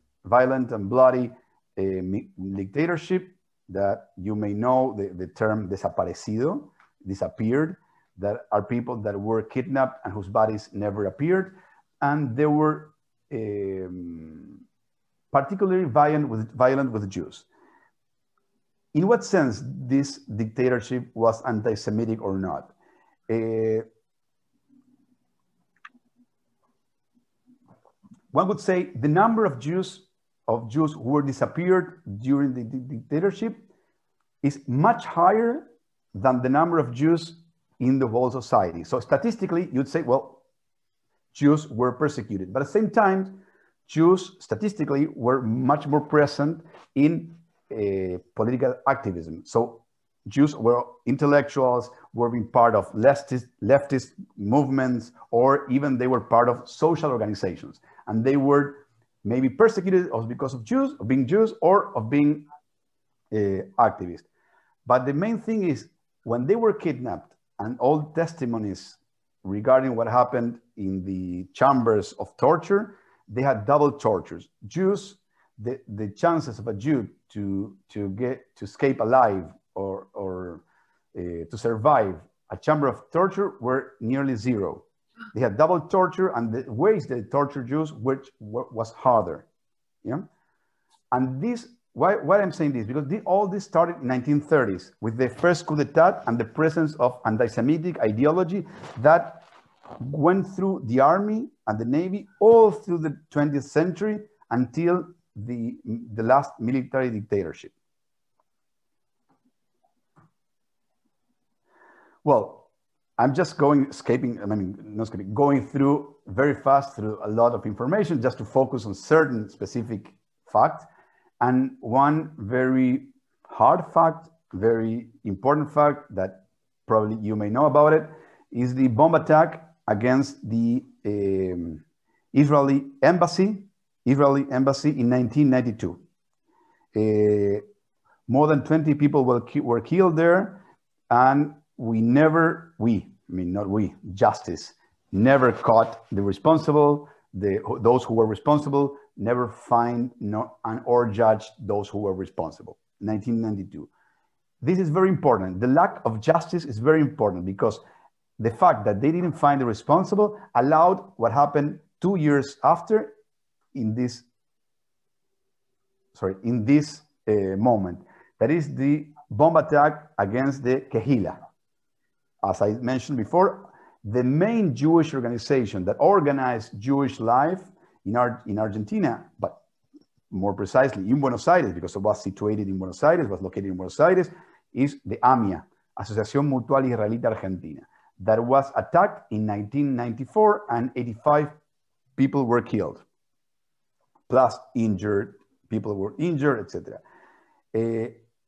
and bloody dictatorship that you may know the term desaparecido, disappeared, that are people that were kidnapped and whose bodies never appeared. And they were particularly violent with Jews. in what sense this dictatorship was anti-Semitic or not? One would say the number of Jews who were disappeared during the dictatorship is much higher than the number of Jews in the whole society. So statistically, you'd say, well, Jews were persecuted. But at the same time, Jews statistically were much more present in political activism. So Jews were intellectuals, were being part of leftist movements, or even they were part of social organizations. And they were maybe persecuted because of Jews, of being Jews, or of being activists. But the main thing is, when they were kidnapped, and all testimonies regarding what happened in the chambers of torture, they had double tortures. Jews, the chances of a Jew to escape alive or to survive a chamber of torture were nearly zero. They had double torture, and the ways they tortured Jews was harder. Yeah, and this, why I'm saying this, because all this started in 1930s with the first coup d'etat and the presence of anti-Semitic ideology that went through the army and the navy all through the 20th century until the last military dictatorship. Well, I'm just going through very fast through a lot of information just to focus on certain specific facts. And one very hard fact, very important fact that probably you may know about it, is the bomb attack against the Israeli embassy in 1992. More than 20 people were killed there, and justice never caught the responsible. Those who were responsible never fined or judged those who were responsible. 1992. This is very important. The lack of justice is very important because the fact that they didn't find the responsible allowed what happened 2 years after in this moment. That is the bomb attack against the Kehila. As I mentioned before, the main Jewish organization that organized Jewish life in Argentina, but more precisely in Buenos Aires, because it was situated in Buenos Aires, was located in Buenos Aires, is the AMIA, Asociación Mutual Israelita Argentina, that was attacked in 1994 and 85 people were killed, plus people were injured, etc.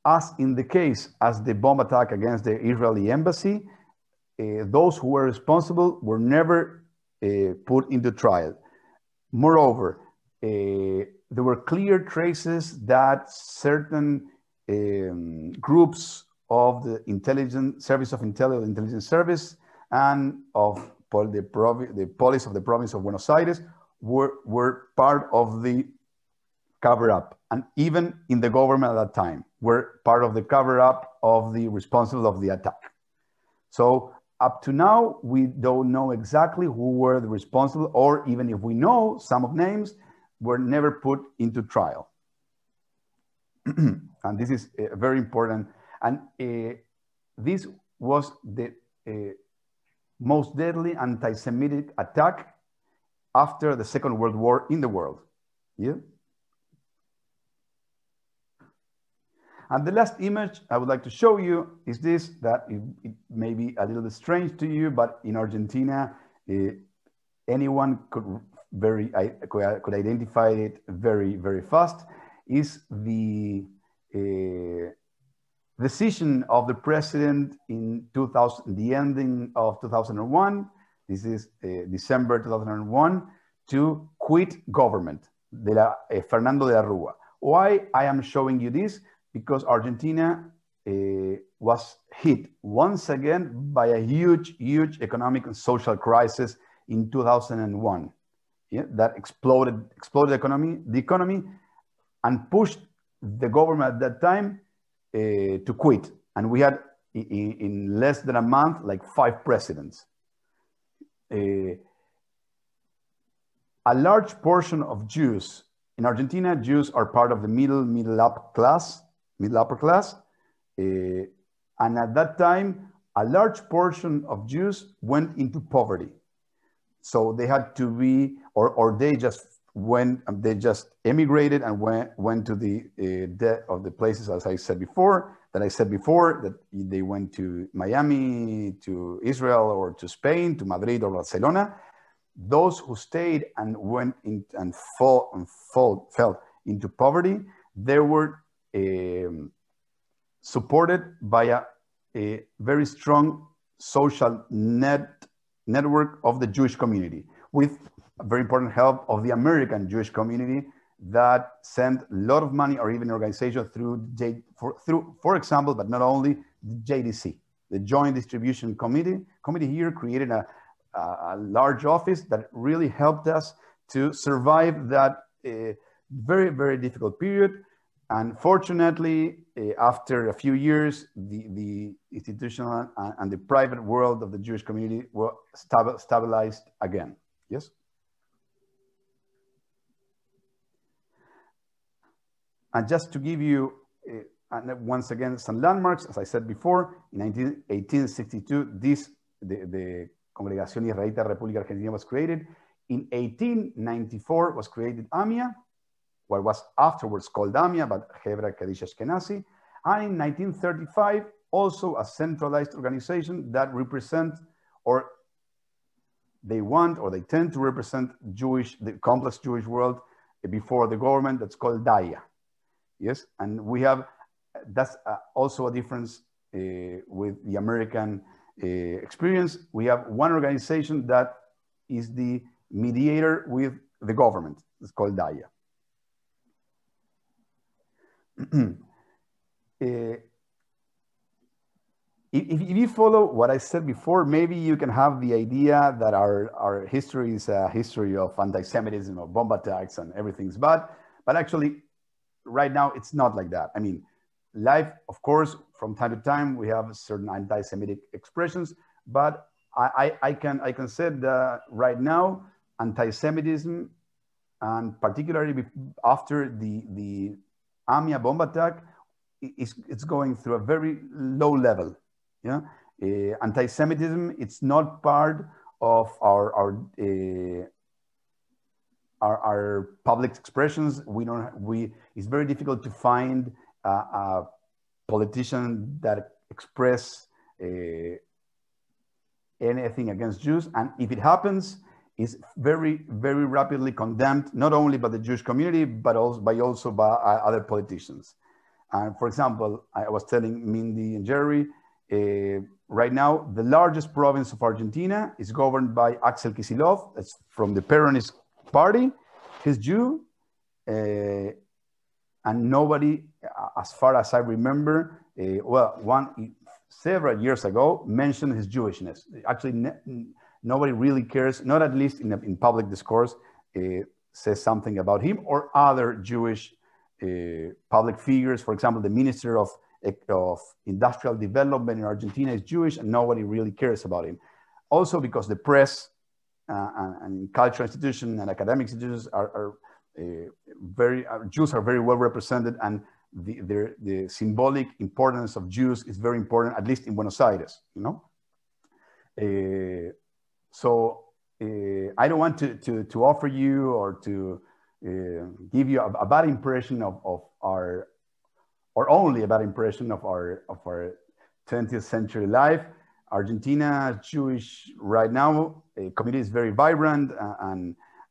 As in the case as the bomb attack against the Israeli embassy, those who were responsible were never put into trial. Moreover, there were clear traces that certain groups of the intelligence service and of the police of the province of Buenos Aires were part of the cover-up, and even in the government at that time were part of the cover-up of the responsible of the attack. So up to now, we don't know exactly who were the responsible, or even if we know some of names, were never put into trial. And this is very important. And this was the most deadly anti-Semitic attack after the Second World War in the world. Yeah. And the last image I would like to show you is this, that it may be a little bit strange to you, but in Argentina, anyone could identify it very, very fast, is the decision of the president in the ending of 2001, this is December 2001, to quit government, Fernando de la Rúa. Why I am showing you this? Because Argentina was hit once again by a huge economic and social crisis in 2001. Yeah, that exploded the economy and pushed the government at that time to quit. And we had in less than a month, like 5 presidents. A large portion of Jews in Argentina, Jews are part of the middle upper class, And at that time, a large portion of Jews went into poverty. So they had to be, or they just emigrated and went to the places, as I said before, that they went to Miami, to Israel, or to Spain, to Madrid or Barcelona. Those who stayed and went in and fell into poverty, they were supported by a very strong social network of the Jewish community, with very important help of the American Jewish community that sent a lot of money, or even organization through, for example, but not only, the JDC, the Joint Distribution Committee here created a large office that really helped us to survive that very, very difficult period. And fortunately, after a few years, the institutional and the private world of the Jewish community were stabilized again. Yes? And just to give you, once again, some landmarks, as I said before, in 1862, the Congregación Israelita República Argentina was created. In 1894 was created AMIA, what was afterwards called AMIA, but Hebra Kaddish Ashkenazi. And in 1935, also a centralized organization that represent, or they tend to represent the complex Jewish world before the government, that's called DAIA. Yes, and we have, that's also a difference with the American experience. We have one organization that is the mediator with the government. It's called DAIA. If you follow what I said before, maybe you can have the idea that our history is a history of anti-Semitism, of bomb attacks, and everything's bad. But actually, right now, it's not like that. I mean, life, of course, from time to time, we have certain anti-Semitic expressions, but I can say that right now, anti-Semitism, and particularly after the AMIA bomb attack, it's going through a very low level. Yeah, anti-Semitism, it's not part of our public expressions. It's very difficult to find a politician that express anything against Jews, and if it happens, it's very, very rapidly condemned, not only by the Jewish community, but also by other politicians. For example, I was telling Mindy and Jerry, right now, the largest province of Argentina is governed by Axel Kicillof. That's from the Peronist party. He's Jew, and nobody, as far as I remember, several years ago, mentioned his Jewishness. Actually, nobody really cares, not at least in public discourse, says something about him or other Jewish public figures. For example, the Minister of Industrial Development in Argentina is Jewish, and nobody really cares about him. Also because the press and cultural institutions and academic institutions Jews are very well represented, and the symbolic importance of Jews is very important, at least in Buenos Aires, you know? So I don't want to offer you or to give you a bad impression of our, or only a bad impression of our 20th century life. Argentina, Jewish right now, community is very vibrant,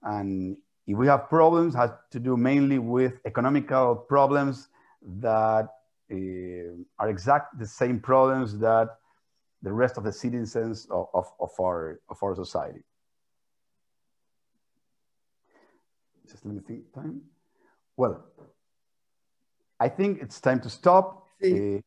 and if we have problems, has to do mainly with economical problems that are exactly the same problems that the rest of the citizens of our society. Just let me think time. Well, I think it's time to stop and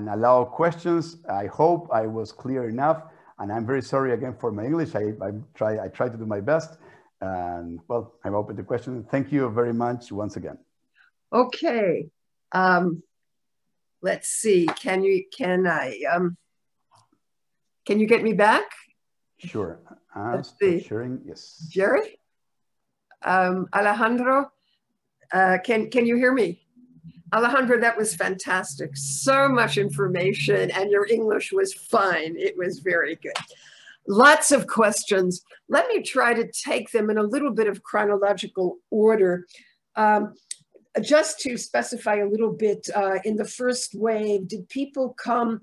allow questions. I hope I was clear enough, and I'm very sorry again for my English. I try to do my best, and well, I'm open to questions. Thank you very much once again. Okay, let's see. Can you get me back? Sure. Let's see. Sharing, yes. Jerry, Alejandro, can you hear me? Alejandro, that was fantastic. So much information, and your English was fine. It was very good. Lots of questions. Let me try to take them in a little bit of chronological order. Just to specify a little bit, in the first wave, did people come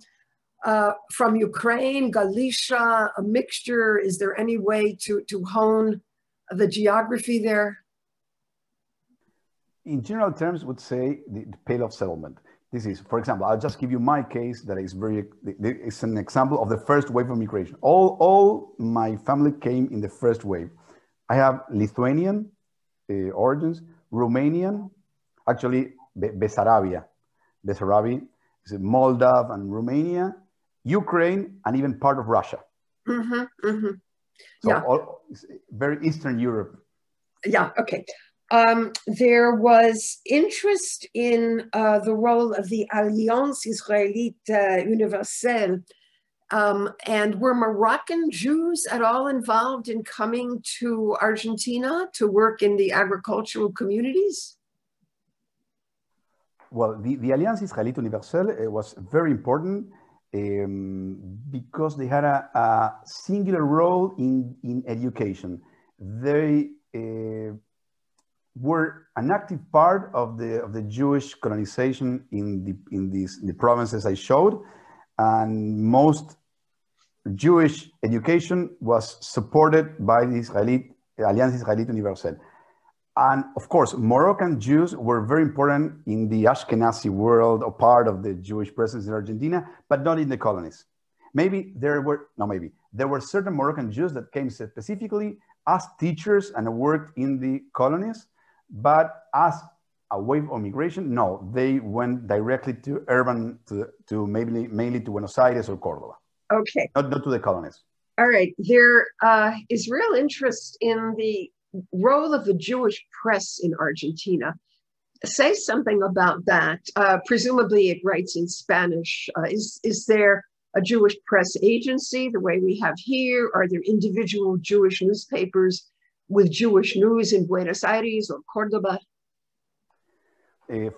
from Ukraine, Galicia, a mixture? Is there any way to hone the geography there? In general terms, would say the Pale of Settlement. This is, for example, I'll just give you my case that is it's an example of the first wave of migration. All my family came in the first wave. I have Lithuanian origins, Romanian, actually Bessarabia, Moldav and Romania, Ukraine, and even part of Russia. Mm-hmm, mm-hmm. So yeah. Very Eastern Europe. Yeah, okay. There was interest in the role of the Alliance Israélite Universelle. And were Moroccan Jews at all involved in coming to Argentina to work in the agricultural communities? Well, the Alliance Israélite Universelle was very important because they had a singular role in education. They were an active part of the Jewish colonization in the provinces I showed, and most Jewish education was supported by the Alliance Israélite Universelle. And of course, Moroccan Jews were very important in the Ashkenazi world, or part of the Jewish presence in Argentina, but not in the colonies. There were certain Moroccan Jews that came specifically as teachers and worked in the colonies, but as a wave of migration, no, they went directly to urban, to mainly to Buenos Aires or Córdoba. Okay. Not to the colonies. All right. There is real interest in the role of the Jewish press in Argentina. Say something about that. Presumably it writes in Spanish. Is there a Jewish press agency the way we have here? Are there individual Jewish newspapers with Jewish news in Buenos Aires or Cordoba?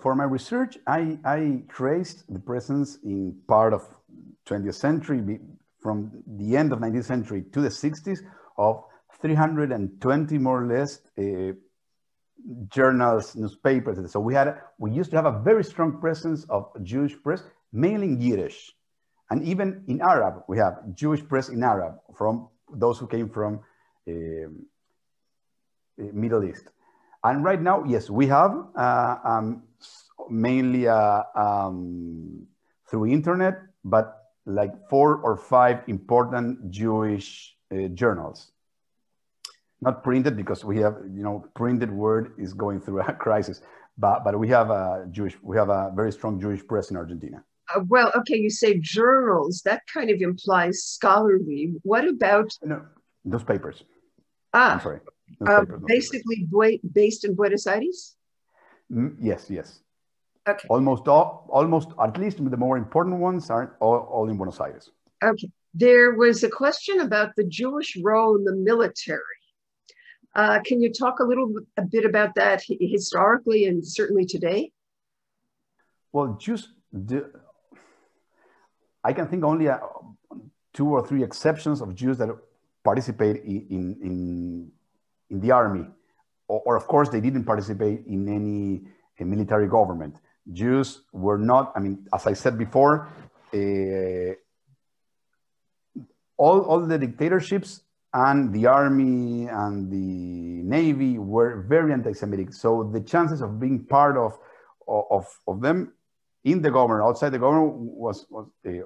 For my research, I traced the presence in part of 20th century, from the end of 19th century to the 60s, of 320 more or less journals, newspapers. So we used to have a very strong presence of Jewish press, mainly in Yiddish. And even in Arab, we have Jewish press in Arab from those who came from Middle East. And right now, yes, we have mainly through internet, but like 4 or 5 important Jewish journals. Not printed, because we have, printed word is going through a crisis, but we have a very strong Jewish press in Argentina. Well, okay, you say journals, that kind of implies scholarly. What about? No, newspapers. I'm sorry. Basically based in Buenos Aires? Yes. Okay. Almost, at least the more important ones are all in Buenos Aires. Okay. There was a question about the Jewish role in the military. Can you talk a bit about that historically and certainly today? Well, I can think only 2 or 3 exceptions of Jews that participate in the army, or of course they didn't participate in any military government. Jews were not, as I said before, all the dictatorships and the army and the navy were very anti-Semitic. So the chances of being part of them in the government, outside the government, was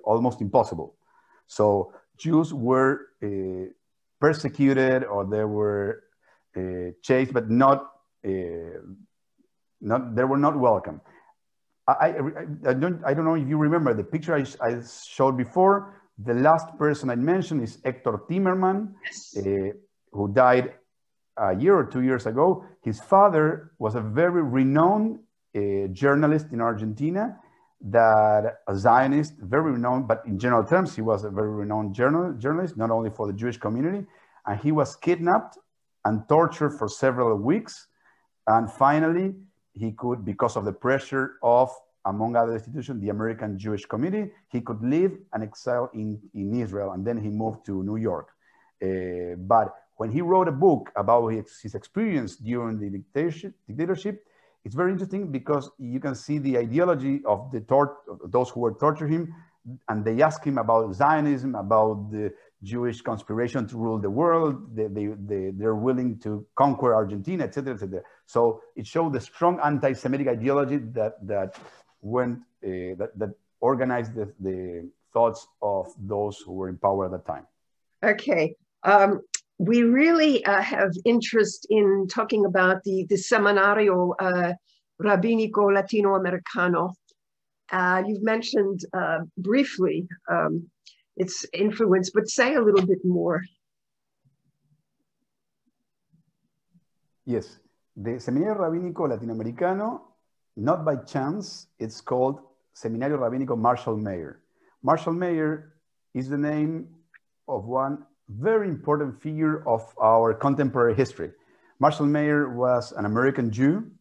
almost impossible. So Jews were persecuted, or they were chased, but they were not welcome. I don't know if you remember the picture I showed before. The last person I mentioned is Hector Timmerman, who died a year or 2 years ago. His father was a very renowned journalist in Argentina, that a Zionist, very renowned, but in general terms, he was a very renowned journalist, not only for the Jewish community. And he was kidnapped and tortured for several weeks. And finally, he could, because of the pressure of, among other institutions, the American Jewish community, he could live and exile in Israel, and then he moved to New York. But when he wrote a book about his experience during the dictatorship, it's very interesting because you can see the ideology of those who were torturing him, and they ask him about Zionism, about the Jewish conspiration to rule the world. They're willing to conquer Argentina, etc., etc. So it showed the strong anti-Semitic ideology that organized the thoughts of those who were in power at that time. Okay. We really have interest in talking about the Seminario Rabbinico Latinoamericano. You've mentioned briefly its influence, but say a little bit more. Yes, the Seminario Rabbinico Latinoamericano, not by chance, it's called Seminario Rabbinico Marshall Mayer. Marshall Mayer is the name of one very important figure of our contemporary history. Marshall Mayer was an American Jew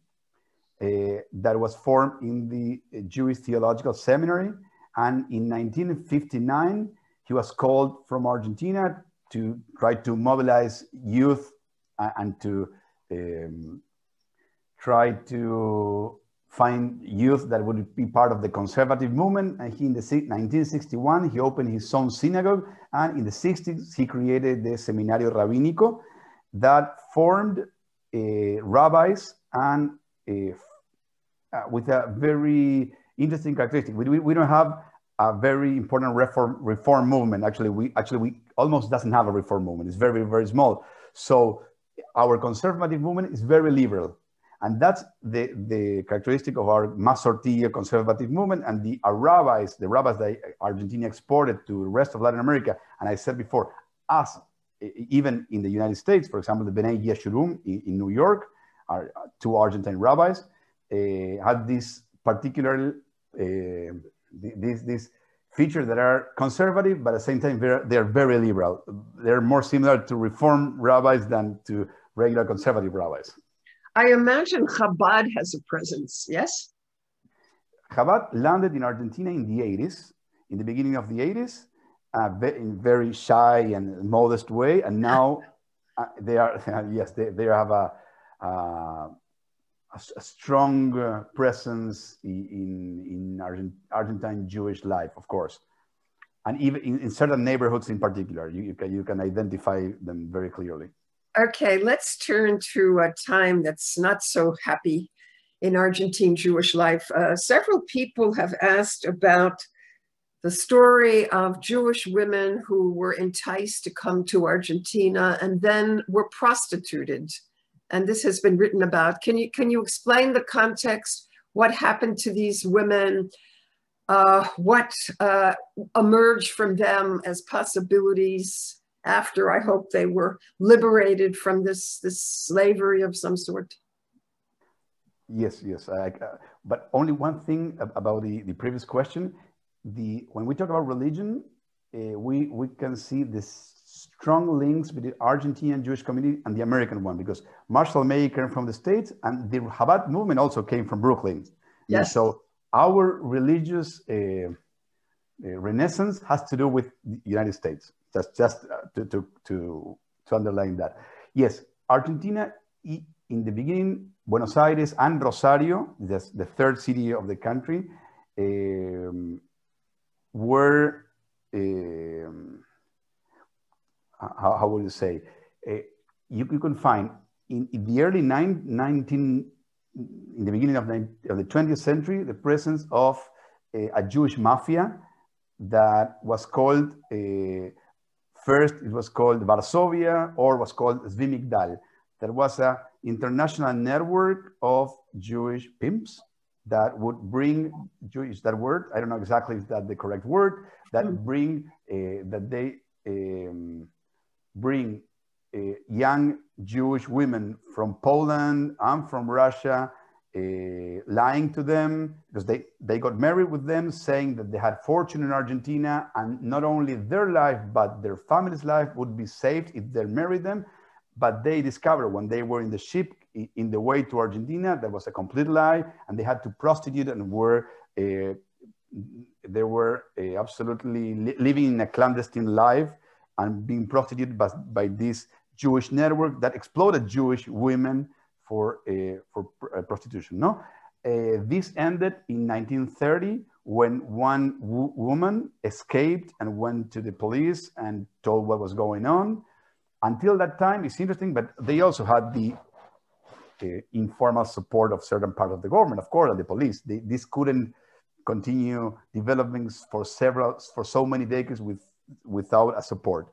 that was formed in the Jewish Theological Seminary. And in 1959, he was called from Argentina to try to mobilize youth and to try to find youth that would be part of the conservative movement. And he, in 1961, he opened his own synagogue. And in the 60s, he created the Seminario Rabbinico that formed rabbis and with a very interesting characteristic. We don't have a very important reform movement. Actually, we almost doesn't have a reform movement. It's very, very small. So our conservative movement is very liberal. And that's the characteristic of our Masortia conservative movement. And the rabbis that Argentina exported to the rest of Latin America, and I said before, even in the United States, for example, the B'nai Yeshurim in New York, are two Argentine rabbis, had this particular, this feature that are conservative, but at the same time, they're very liberal. They're more similar to Reform rabbis than to regular conservative rabbis. I imagine Chabad has a presence, yes? Chabad landed in Argentina in the 80s, in the beginning of the 80s, in very shy and modest way. And now they are, yes, they have a strong presence in Argentine Jewish life, of course. And even in certain neighborhoods in particular, you can identify them very clearly. Okay, let's turn to a time that's not so happy in Argentine Jewish life. Several people have asked about the story of Jewish women who were enticed to come to Argentina and then were prostituted. And this has been written about. Can you explain the context? What happened to these women? What emerged from them as possibilities after, I hope, they were liberated from this slavery of some sort? Yes. But only one thing about the previous question. When we talk about religion, we can see this strong links between the Argentine Jewish community and the American one, because Marshall Mayer came from the States and the Chabad movement also came from Brooklyn. Yes. And so our religious renaissance has to do with the United States. That's just to underline that. Yes, Argentina, in the beginning, Buenos Aires and Rosario, the third city of the country, were, how would you say, you can find in the early in the beginning of the 20th century, the presence of a Jewish mafia that was called, first it was called Varsovia, or was called Zvimigdal. That was an international network of Jewish pimps that would bring, Jewish, that word, I don't know exactly if that's the correct word, that bring, that they bring young Jewish women from Poland and from Russia, lying to them because they got married with them, saying that they had fortune in Argentina, and not only their life, but their family's life would be saved if they married them. but they discovered when they were in the ship in the way to Argentina, that was a complete lie, and they had to prostitute and they were absolutely living in a clandestine life and being prostituted by this Jewish network that exploited Jewish women for prostitution. No, this ended in 1930 when one woman escaped and went to the police and told what was going on. Until that time, it's interesting, but they also had the informal support of certain part of the government, of course, and the police. This couldn't continue developing for so many decades without a support.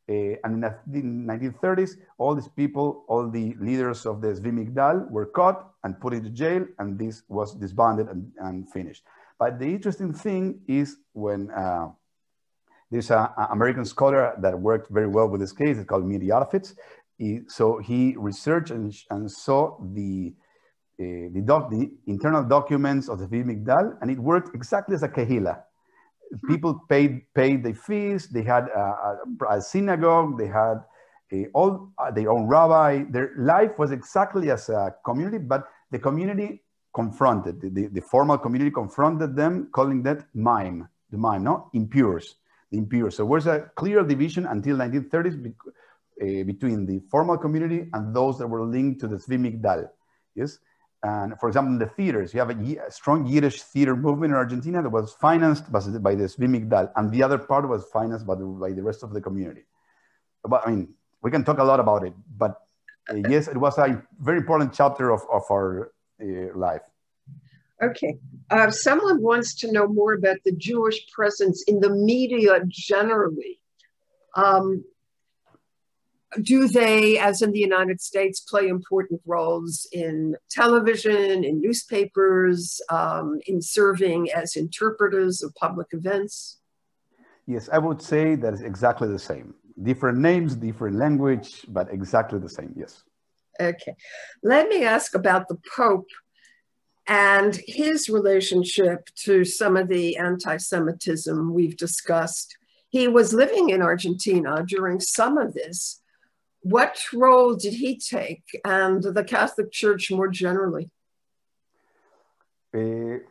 And in the 1930s, all these people, all the leaders of the Zvi Migdal were caught and put into jail, and this was disbanded and finished. But the interesting thing is when there's an American scholar that worked very well with this case, it's called Miri Arfitz. So he researched and saw the internal documents of the Zvi Migdal, and it worked exactly as a kehila. People paid their fees. They had a synagogue. They had all their own rabbi. Their life was exactly as a community, but the community confronted, the formal community confronted them, calling that mime, no? Impures, the impures. So there was a clear division until 1930s between the formal community and those that were linked to the Zvi Migdal, yes? And for example, in the theaters, you have a strong Yiddish theater movement in Argentina that was financed by the Zvi Migdal, and the other part was financed by the rest of the community. But I mean, we can talk a lot about it, but yes, it was a very important chapter of our life. Okay. Someone wants to know more about the Jewish presence in the media generally. Do they, as in the United States, play important roles in television, in newspapers, in serving as interpreters of public events? Yes, I would say that is exactly the same. Different names, different language, but exactly the same, yes. Okay. Let me ask about the Pope and his relationship to some of the anti-Semitism we've discussed. He was living in Argentina during some of this. What role did he take, and the Catholic Church more generally? The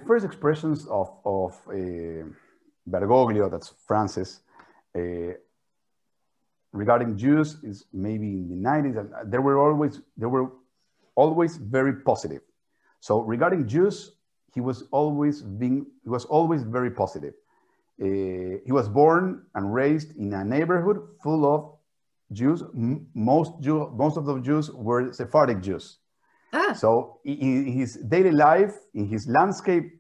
first expressions of Bergoglio, that's Francis, regarding Jews is maybe in the 90s, and they were always very positive. So regarding Jews, he was always very positive. He was born and raised in a neighborhood full of Jews. Most of the Jews were Sephardic Jews. So in his daily life, in his landscape,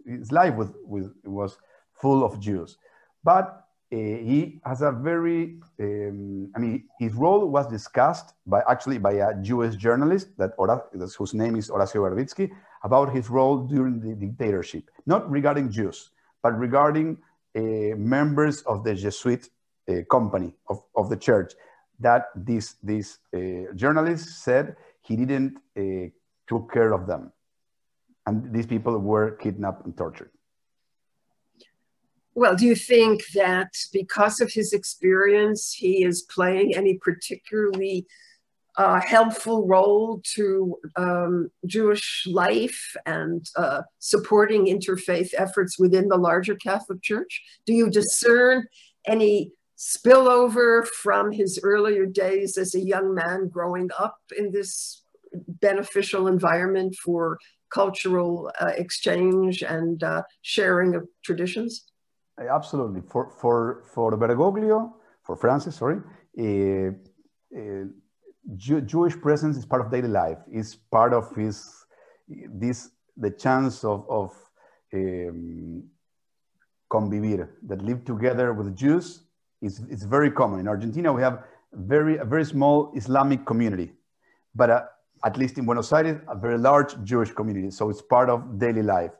his life was full of Jews. But he has a very, his role was discussed by a Jewish journalist whose name is Horacio Verbitsky, about his role during the dictatorship, not regarding Jews, but regarding members of the Jesuit company of the church, that this journalist said he didn't took care of them. And these people were kidnapped and tortured. Well, do you think that because of his experience, he is playing any particularly helpful role to Jewish life and supporting interfaith efforts within the larger Catholic Church? Do you discern any spillover from his earlier days as a young man growing up in this beneficial environment for cultural exchange and sharing of traditions? Absolutely. For Bergoglio, for Francis, sorry, Jewish presence is part of daily life. It's part of the chance of convivir, that live together with Jews. It's very common. In Argentina, we have a very small Islamic community, but at least in Buenos Aires, a very large Jewish community. So it's part of daily life.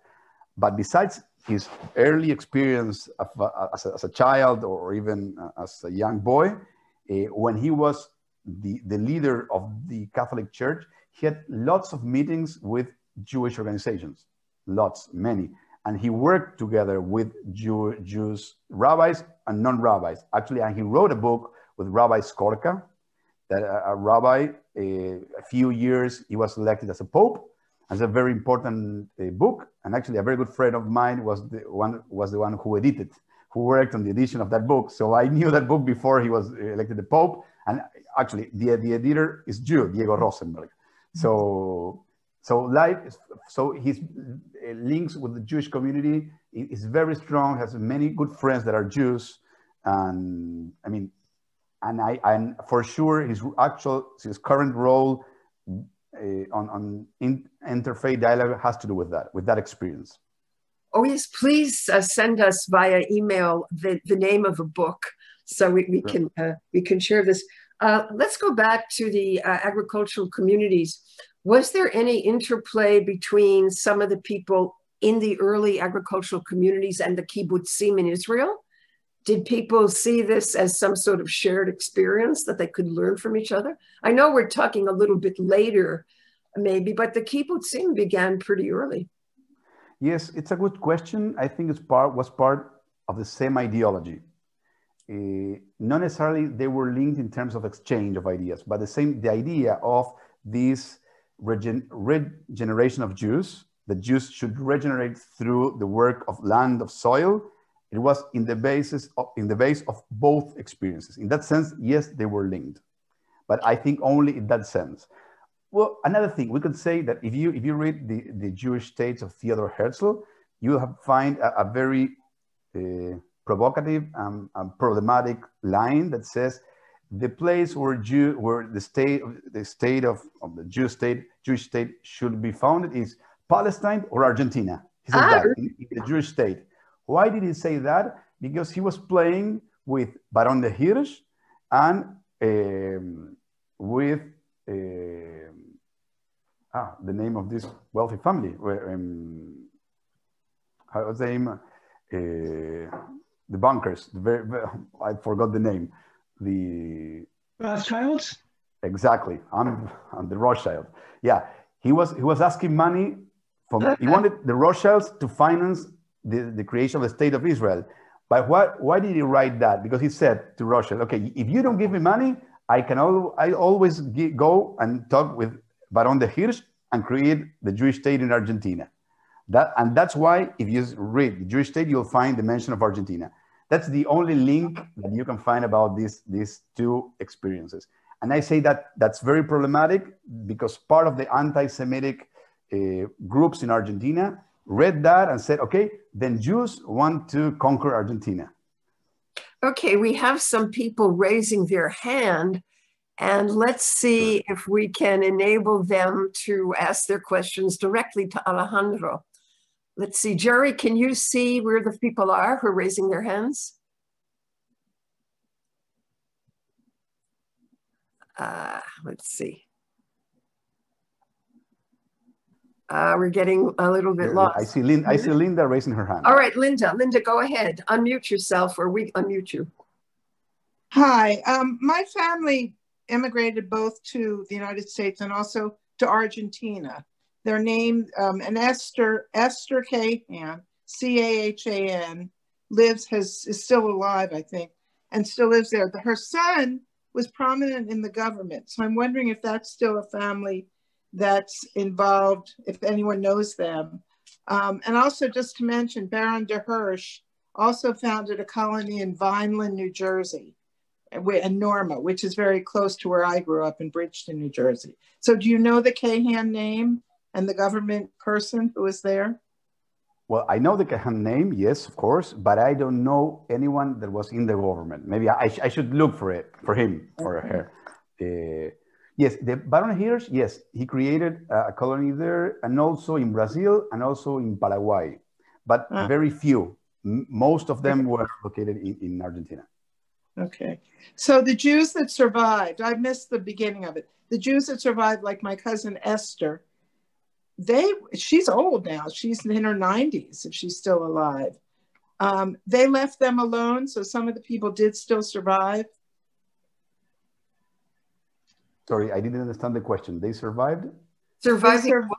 But besides his early experience as a child or even as a young boy, when he was the leader of the Catholic Church, he had lots of meetings with Jewish organizations, many. and he worked together with Jews, rabbis and non-rabbis. Actually, and he wrote a book with Rabbi Skorka, that a rabbi, a few years, he was elected as a pope. It's a very important book, and actually a very good friend of mine was the one who worked on the edition of that book. So I knew that book before he was elected the pope, and actually the editor is Jew, Diego Rosenberg. So his links with the Jewish community is very strong. Has many good friends that are Jews, and I mean, and for sure his current role on interfaith dialogue has to do with that experience. Oh yes, please send us via email the name of a book so we can share this. Let's go back to the agricultural communities. Was there any interplay between some of the people in the early agricultural communities and the kibbutzim in Israel? Did people see this as some sort of shared experience that they could learn from each other? I know we're talking a little bit later, maybe, but the kibbutzim began pretty early. Yes, it's a good question. I think was part of the same ideology. Not necessarily they were linked in terms of exchange of ideas, but the idea of this regeneration of Jews, that Jews should regenerate through the work of land, of soil. It was in the base of both experiences. In that sense, yes, they were linked, but I think only in that sense. Well, another thing, we could say that if you read the Jewish States of Theodor Herzl, you will find a very provocative and problematic line that says the place where the Jewish state should be founded is Palestine or Argentina. He says that in the Jewish state. Why did he say that? Because he was playing with Baron de Hirsch and with the name of this wealthy family. How was the name? The bankers. I forgot the name. The Rothschilds. Exactly. I'm the Rothschild. Yeah, he was asking money from. He wanted the Rothschilds to finance the creation of the state of Israel. But why did he write that? Because he said to Rothschild, okay, if you don't give me money, I always go and talk with Baron de Hirsch and create the Jewish state in Argentina. That's why if you read the Jewish state, you'll find the mention of Argentina. That's the only link that you can find about these two experiences. And I say that that's very problematic because part of the anti-Semitic groups in Argentina read that and said, okay, then Jews want to conquer Argentina. Okay, we have some people raising their hand, and let's see if we can enable them to ask their questions directly to Alejandro. Let's see, Jerry, can you see where the people are who are raising their hands? Let's see. We're getting a little bit lost. I see Linda raising her hand. All right, Linda, go ahead. Unmute yourself or we unmute you. Hi, my family immigrated both to the United States and also to Argentina. Their name, and Esther Cahan, C-A-H-A-N, is still alive, I think, and still lives there. Her son was prominent in the government. So I'm wondering if that's still a family that's involved, if anyone knows them. And also just to mention, Baron de Hirsch also founded a colony in Vineland, New Jersey, and Norma, which is very close to where I grew up in Bridgeton, New Jersey. So do you know the Cahan name and the government person who was there? Well, I know the Cahan name, yes, of course, but I don't know anyone that was in the government. Maybe I should look for him or her. Yes, the Baron Hirsch, yes, he created a colony there and also in Brazil and also in Paraguay, but very few. Most of them were located in Argentina. Okay. So the Jews that survived, I missed the beginning of it. The Jews that survived, like my cousin Esther, she's old now. She's in her 90s if she's still alive. They left them alone, so some of the people did still survive. Sorry, I didn't understand the question. They survived? Surviving.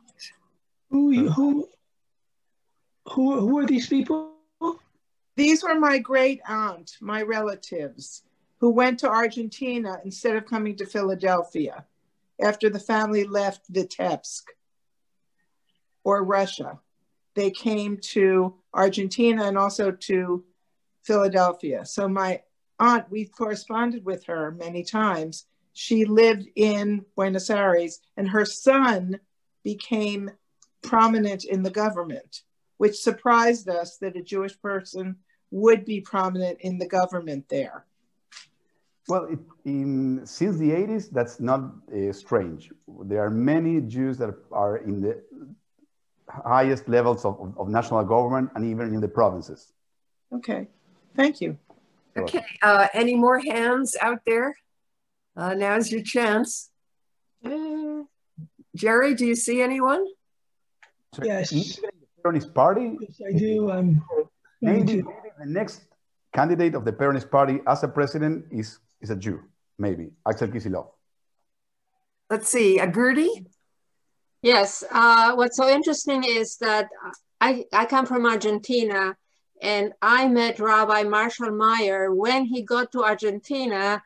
Who? Who are these people? These were my great aunt, my relatives, who went to Argentina instead of coming to Philadelphia after the family left Vitebsk or Russia. They came to Argentina and also to Philadelphia. So my aunt, we've corresponded with her many times. She lived in Buenos Aires and her son became prominent in the government, which surprised us that a Jewish person would be prominent in the government there. Well, since the 80s, that's not strange. There are many Jews that are in the highest levels of national government and even in the provinces. Okay, thank you. Okay, any more hands out there? Now's your chance. Jerry, do you see anyone? Yes. Peronist Party? Yes, I do. Maybe the next candidate of the Peronist Party as a president is a Jew, maybe, Axel Kicillof. Let's see, Gertie? Yes, what's so interesting is that I come from Argentina and I met Rabbi Marshall Meyer when he got to Argentina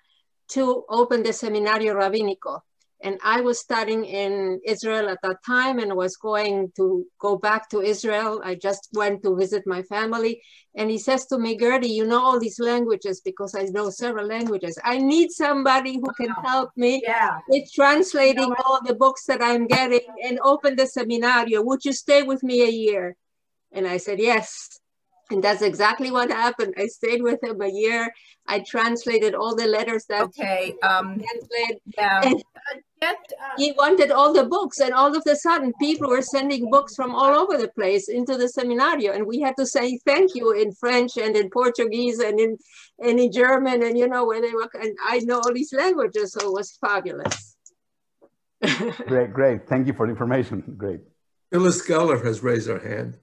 to open the Seminario Rabbinical. And I was studying in Israel at that time and was going to go back to Israel. I just went to visit my family. And he says to me, Gertie, you know all these languages because I know several languages. I need somebody who can help me with translating all the books that I'm getting and open the Seminario. Would you stay with me a year? And I said, yes. And that's exactly what happened. I stayed with him a year. I translated all the letters that he translated. Yeah. He wanted all the books, and all of a sudden people were sending books from all over the place into the Seminario, and we had to say thank you in French and in Portuguese and in German, and you know where they were, and I know all these languages, so it was fabulous. Great. Thank you for the information. Great. Phyllis Geller has raised her hand.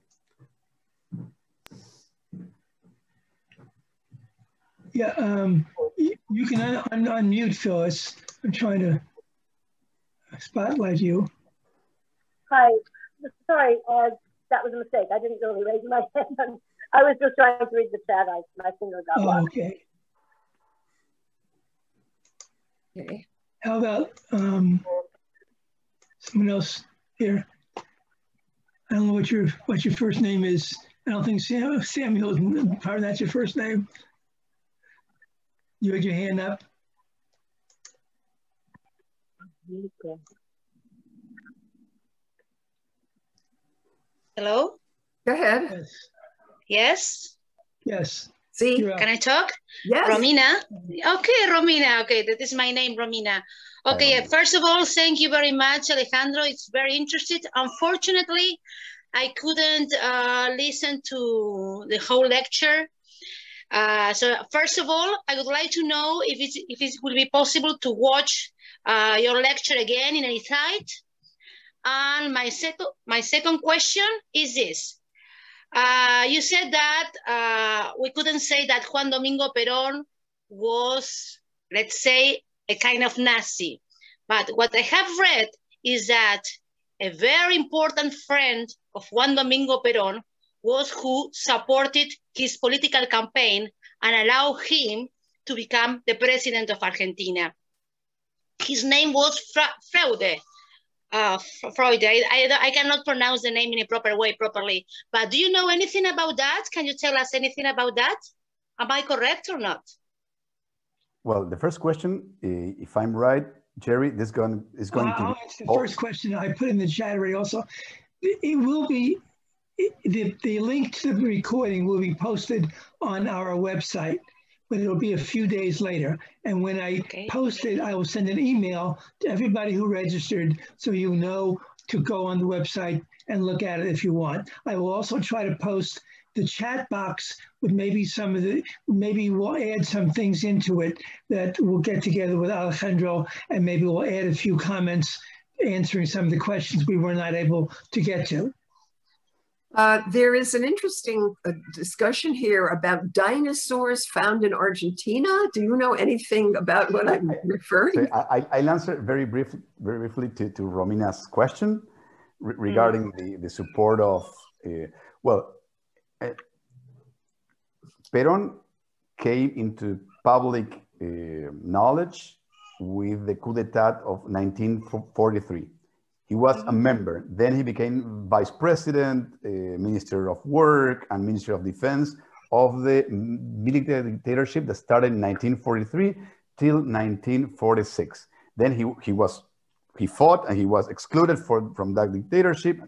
Yeah, you can unmute Phyllis. I'm trying to spotlight you. Hi, sorry, that was a mistake. I didn't really raise my hand. I was just trying to read the chat. My finger got lost. Okay. Okay. How about someone else here? I don't know what your first name is. I don't think Samuel, probably that's your first name. You had your hand up. Hello? Go ahead. Yes. Yes? Yes. See? Can I talk? Yes. Romina? Okay, Romina. Okay, that is my name, Romina. Okay, first of all, thank you very much, Alejandro. It's very interesting. Unfortunately, I couldn't listen to the whole lecture. So first of all, I would like to know if it will be possible to watch your lecture again in any site. And my second question is this. You said that we couldn't say that Juan Domingo Peron was, let's say, a kind of Nazi. But what I have read is that a very important friend of Juan Domingo Peron was who supported his political campaign and allowed him to become the president of Argentina. His name was Freude. I cannot pronounce the name in a proper way properly, but do you know anything about that? Can you tell us anything about that? Am I correct or not? Well, the first question, if I'm right, Jerry, this is going to... I'll answer the first question I put in the chat already also. It will be, the link to the recording will be posted on our website, but it'll be a few days later. And when I post it, I will send an email to everybody who registered so you know to go on the website and look at it if you want. I will also try to post the chat box with maybe maybe we'll add some things into it that we'll get together with Alejandro, and maybe we'll add a few comments answering some of the questions we were not able to get to. There is an interesting discussion here about dinosaurs found in Argentina. Do you know anything about what I'm referring to? I'll answer very briefly to Romina's question regarding the support of, well, Peron came into public knowledge with the coup d'etat of 1943. He was a member. Then he became vice president, minister of work, and minister of defense of the military dictatorship that started in 1943 till 1946. Then he fought and he was excluded from that dictatorship.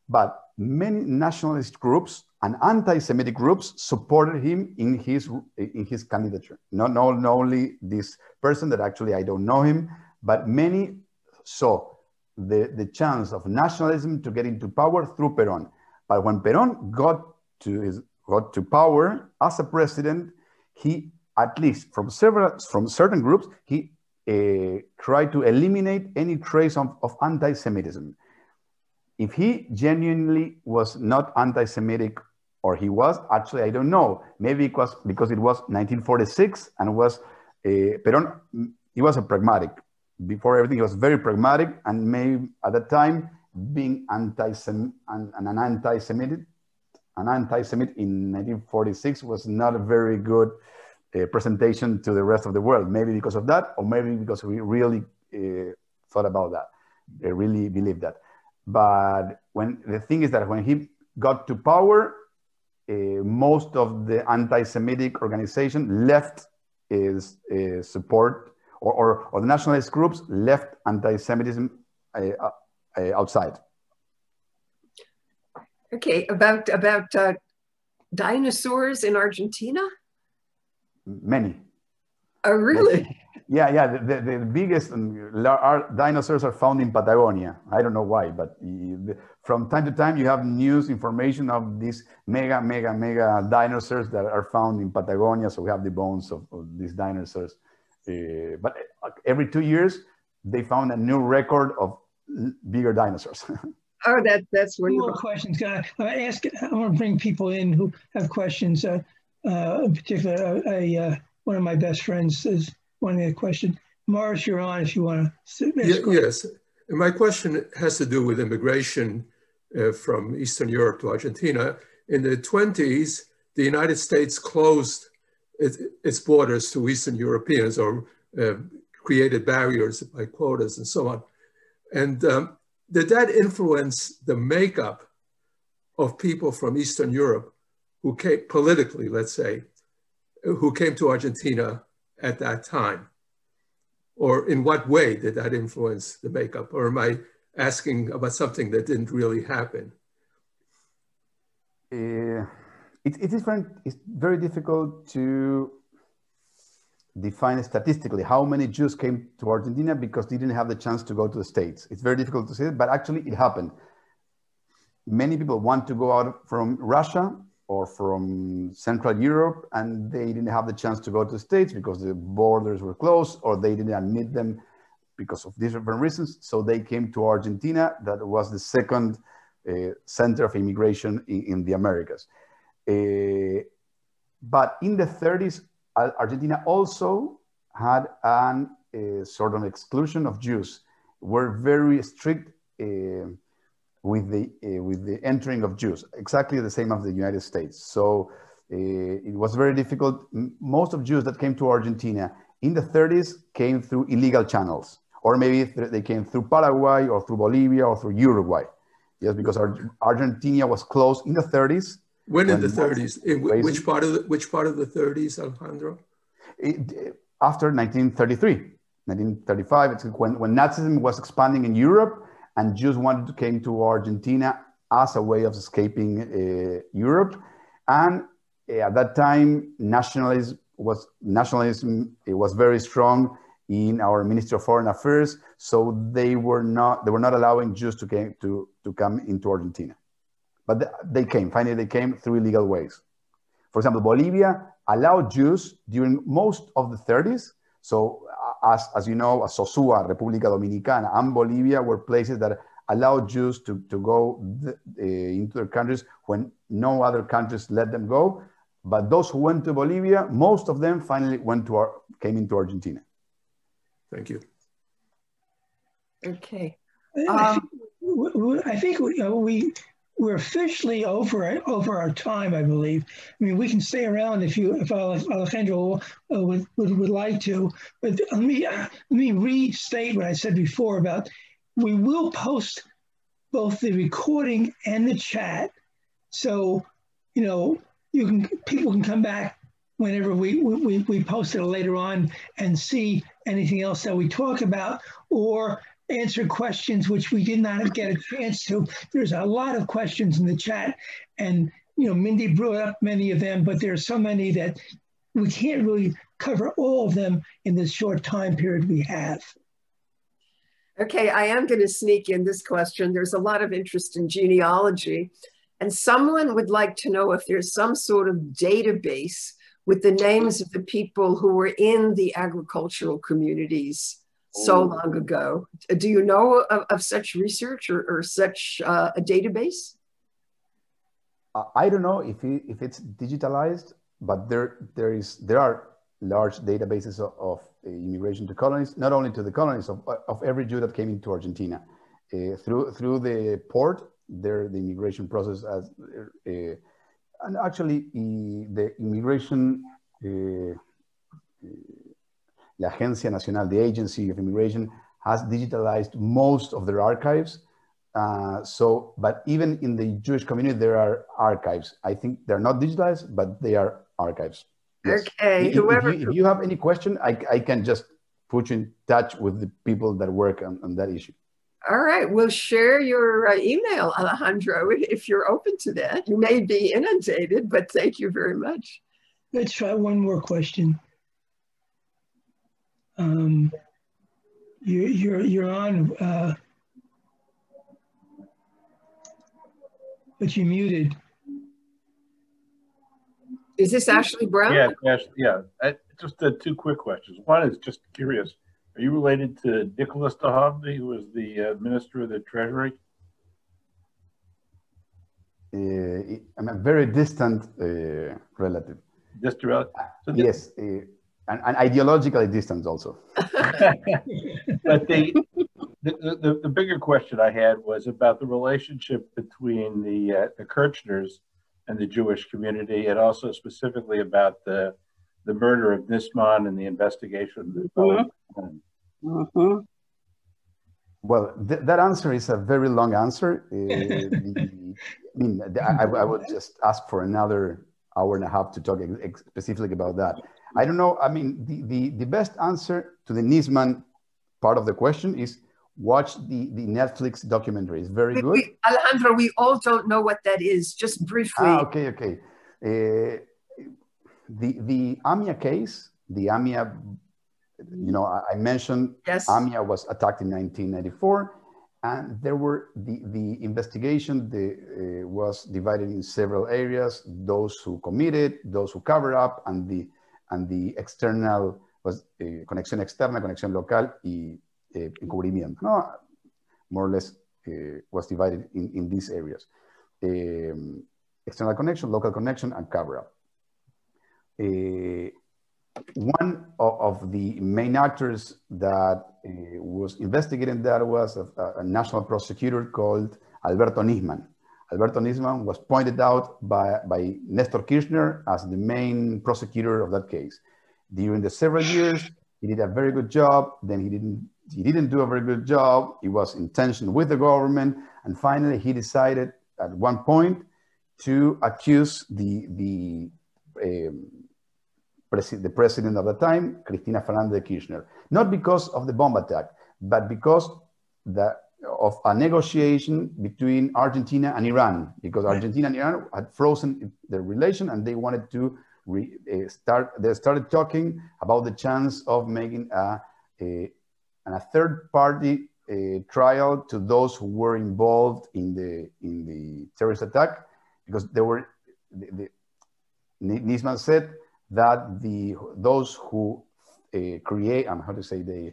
But many nationalist groups and anti-Semitic groups supported him in his candidature. Not only this person that actually I don't know him, but many saw the chance of nationalism to get into power through Peron. But when Peron got to power as a president, he, at least from certain groups, he tried to eliminate any trace of anti-Semitism. If he genuinely was not anti-Semitic, or he was, actually, I don't know. Maybe it was because it was 1946 and was Peron, he was a pragmatic. Before everything, he was very pragmatic, and maybe at that time, being an anti-Semite in 1946 was not a very good presentation to the rest of the world. Maybe because of that, or maybe because we really thought about that. They really believed that. But the thing is that when he got to power, most of the anti-Semitic organization left his support, or the nationalist groups left anti-Semitism outside. Okay, about dinosaurs in Argentina? Many. Oh, really? Yeah. The biggest dinosaurs are found in Patagonia. I don't know why, but from time to time you have news information of these mega dinosaurs that are found in Patagonia. So we have the bones of these dinosaurs. But every 2 years they found a new record of bigger dinosaurs. Oh, that's wonderful. More questions. I want to bring people in who have questions. In particular, one of my best friends is wanting a question. Morris, you're on if you want to. Yes. My question has to do with immigration from Eastern Europe to Argentina. In the 20s, the United States closed its borders to Eastern Europeans, or created barriers by quotas and so on. And did that influence the makeup of people from Eastern Europe who came politically, let's say, who came to Argentina at that time? Or in what way did that influence the makeup? Or am I asking about something that didn't really happen? It's very difficult to define statistically how many Jews came to Argentina because they didn't have the chance to go to the States. It's very difficult to say, but actually it happened. Many people want to go out from Russia or from Central Europe, and they didn't have the chance to go to the States because the borders were closed, or they didn't admit them because of different reasons. So they came to Argentina. That was the second center of immigration in the Americas. But in the 30s, Argentina also had a sort of exclusion of Jews. We're very strict with the entering of Jews, exactly the same as the United States. So it was very difficult. Most of Jews that came to Argentina in the 30s came through illegal channels, or maybe they came through Paraguay or through Bolivia or through Uruguay. Yes, because Argentina was closed in the 30s. When in the 30s? Which part of the 30s, Alejandro? After 1933, 1935, it's when Nazism was expanding in Europe, and Jews wanted to came to Argentina as a way of escaping Europe. And at that time, nationalism was very strong in our Ministry of Foreign Affairs. So they were not allowing Jews to come into Argentina. But they came through illegal ways. For example, Bolivia allowed Jews during most of the 30s. So as you know, Sosúa, República Dominicana, and Bolivia were places that allowed Jews to go into their countries when no other countries let them go. But those who went to Bolivia, most of them finally came into Argentina. Thank you. Okay. I think we we're officially over our time, I believe. I mean, we can stay around if Alejandro would like to, but let me restate what I said before about we will post both the recording and the chat, so people can come back whenever we post it later on and see anything else that we talk about or answer questions which we did not get a chance to. There's a lot of questions in the chat, and Mindy brought up many of them, but there are so many that we can't really cover all of them in this short time period we have. Okay, I am going to sneak in this question. There's a lot of interest in genealogy, and someone would like to know if there's some sort of database with the names of the people who were in the agricultural communities so long ago. Do you know of such research or such a database? I don't know if it's digitalized, but there are large databases of immigration to colonies, not only to the colonies, of every Jew that came into Argentina. Through the port, the immigration process as and actually the immigration, La Agencia Nacional, the Agency of Immigration, has digitalized most of their archives. But even in the Jewish community, there are archives. I think they're not digitalized, but they are archives. Yes. Okay. If you have any question, I can just put you in touch with the people that work on that issue. All right, we'll share your email, Alejandro, if you're open to that. You may be inundated, but thank you very much. Let's try one more question. You're on, but you're muted. Is this Ashley Brown? Yeah. Just two quick questions. One is just curious. Are you related to Nicholas Dujovne, who was the Minister of the Treasury? I'm a very distant relative. Distant relative? So yes, and ideologically distant also. But the bigger question I had was about the relationship between the Kirchners and the Jewish community, and also specifically about the murder of Nisman and the investigation of the Well, that answer is a very long answer. I would just ask for another hour and a half to talk specifically about that. I don't know. I mean, the best answer to the Nisman part of the question is watch the Netflix documentary. It's very good. Alejandro, we all don't know what that is. Just briefly. Okay. The AMIA case, the AMIA, I mentioned, yes. AMIA was attacked in 1994, and there were the investigation was divided in several areas: those who committed, those who covered up, and the external was conexión externa, conexión local, y encubrimiento. No, more or less was divided in these areas: external connection, local connection, and cover up. One of the main actors that was investigating that was a national prosecutor called Alberto Nisman. Alberto Nisman was pointed out by Nestor Kirchner as the main prosecutor of that case. During the several years, he did a very good job. Then he didn't do a very good job. He was in tension with the government, and finally he decided at one point to accuse the president of the time, Cristina Fernández de Kirchner, not because of the bomb attack, but because of a negotiation between Argentina and Iran, because Argentina and Iran had frozen their relation, and they wanted to they started talking about the chance of making a third-party trial to those who were involved in the terrorist attack, because Nisman said that those who create, how to say, the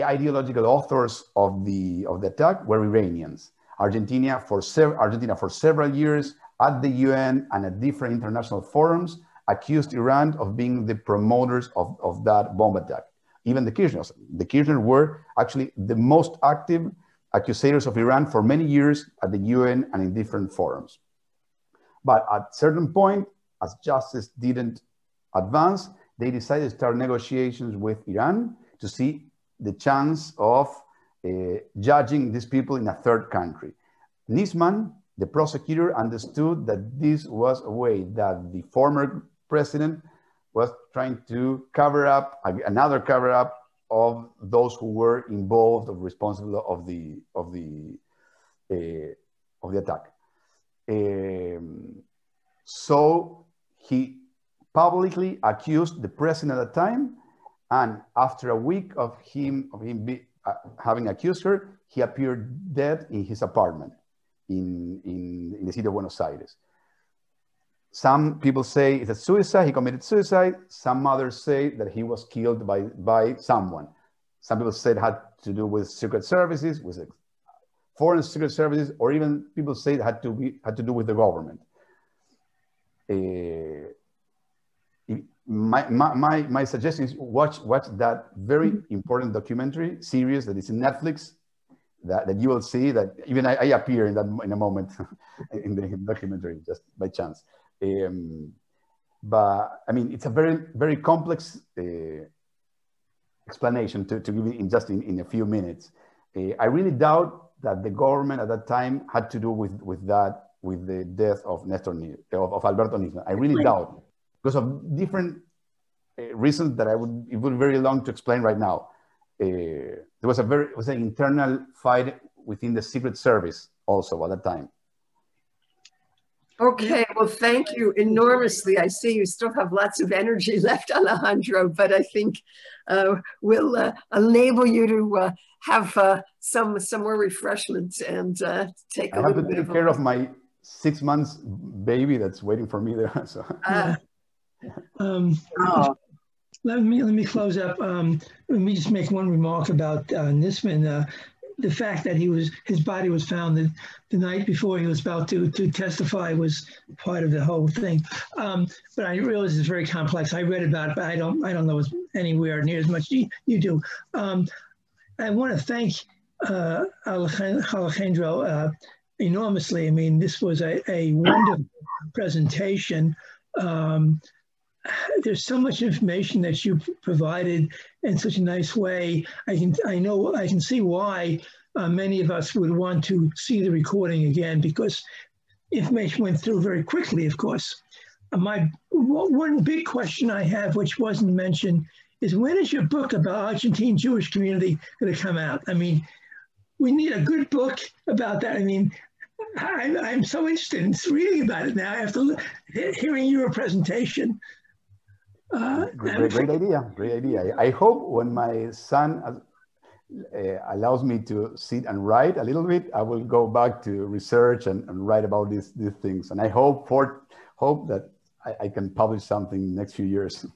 ideological authors of the attack were Iranians. Argentina for several years at the UN and at different international forums accused Iran of being the promoters of that bomb attack. Even the Kirchners. The Kirchners were actually the most active accusators of Iran for many years at the UN and in different forums. But at a certain point, as justice didn't advance, they decided to start negotiations with Iran to see the chance of judging these people in a third country. Nisman, the prosecutor, understood that this was a way that the former president was trying to cover up, another cover up of those who were involved or responsible of the attack. So he publicly accused the president at the time, and after a week of him having accused her, he appeared dead in his apartment in the city of Buenos Aires. Some people say it's a suicide, he committed suicide. Some others say that he was killed by someone. Some people say it had to do with secret services, with foreign secret services, or even people say it had to do with the government. My suggestion is watch that very important documentary series that is in Netflix, that you will see that even I appear in a moment in the documentary just by chance. But I mean, it's a very, very complex explanation to give it in a few minutes. I really doubt that the government at that time had to do with the death of Alberto Nisman. I really doubt, because of different reasons that it would be very long to explain right now. There was an internal fight within the Secret Service also at that time. Okay, well, thank you enormously. I see you still have lots of energy left, Alejandro, but I think we'll enable you to have some more refreshments and take a little bit. I have to take care of my 6 months baby that's waiting for me there. So. Let me close up. Let me just make one remark about Nisman. The fact that his body was found the night before he was about to testify was part of the whole thing. But I realize it's very complex. I read about it, but I don't know anywhere near as much you do. I want to thank Alejandro enormously. I mean, this was a wonderful presentation. There's so much information that you provided in such a nice way. I can see why many of us would want to see the recording again, because information went through very quickly, of course. One big question I have, which wasn't mentioned, is when is your book about Argentine Jewish community going to come out? I mean, we need a good book about that. I mean, I'm so interested in reading about it now after hearing your presentation. Great idea. I hope when my son allows me to sit and write a little bit, I will go back to research and write about these things. And I hope that I can publish something in the next few years.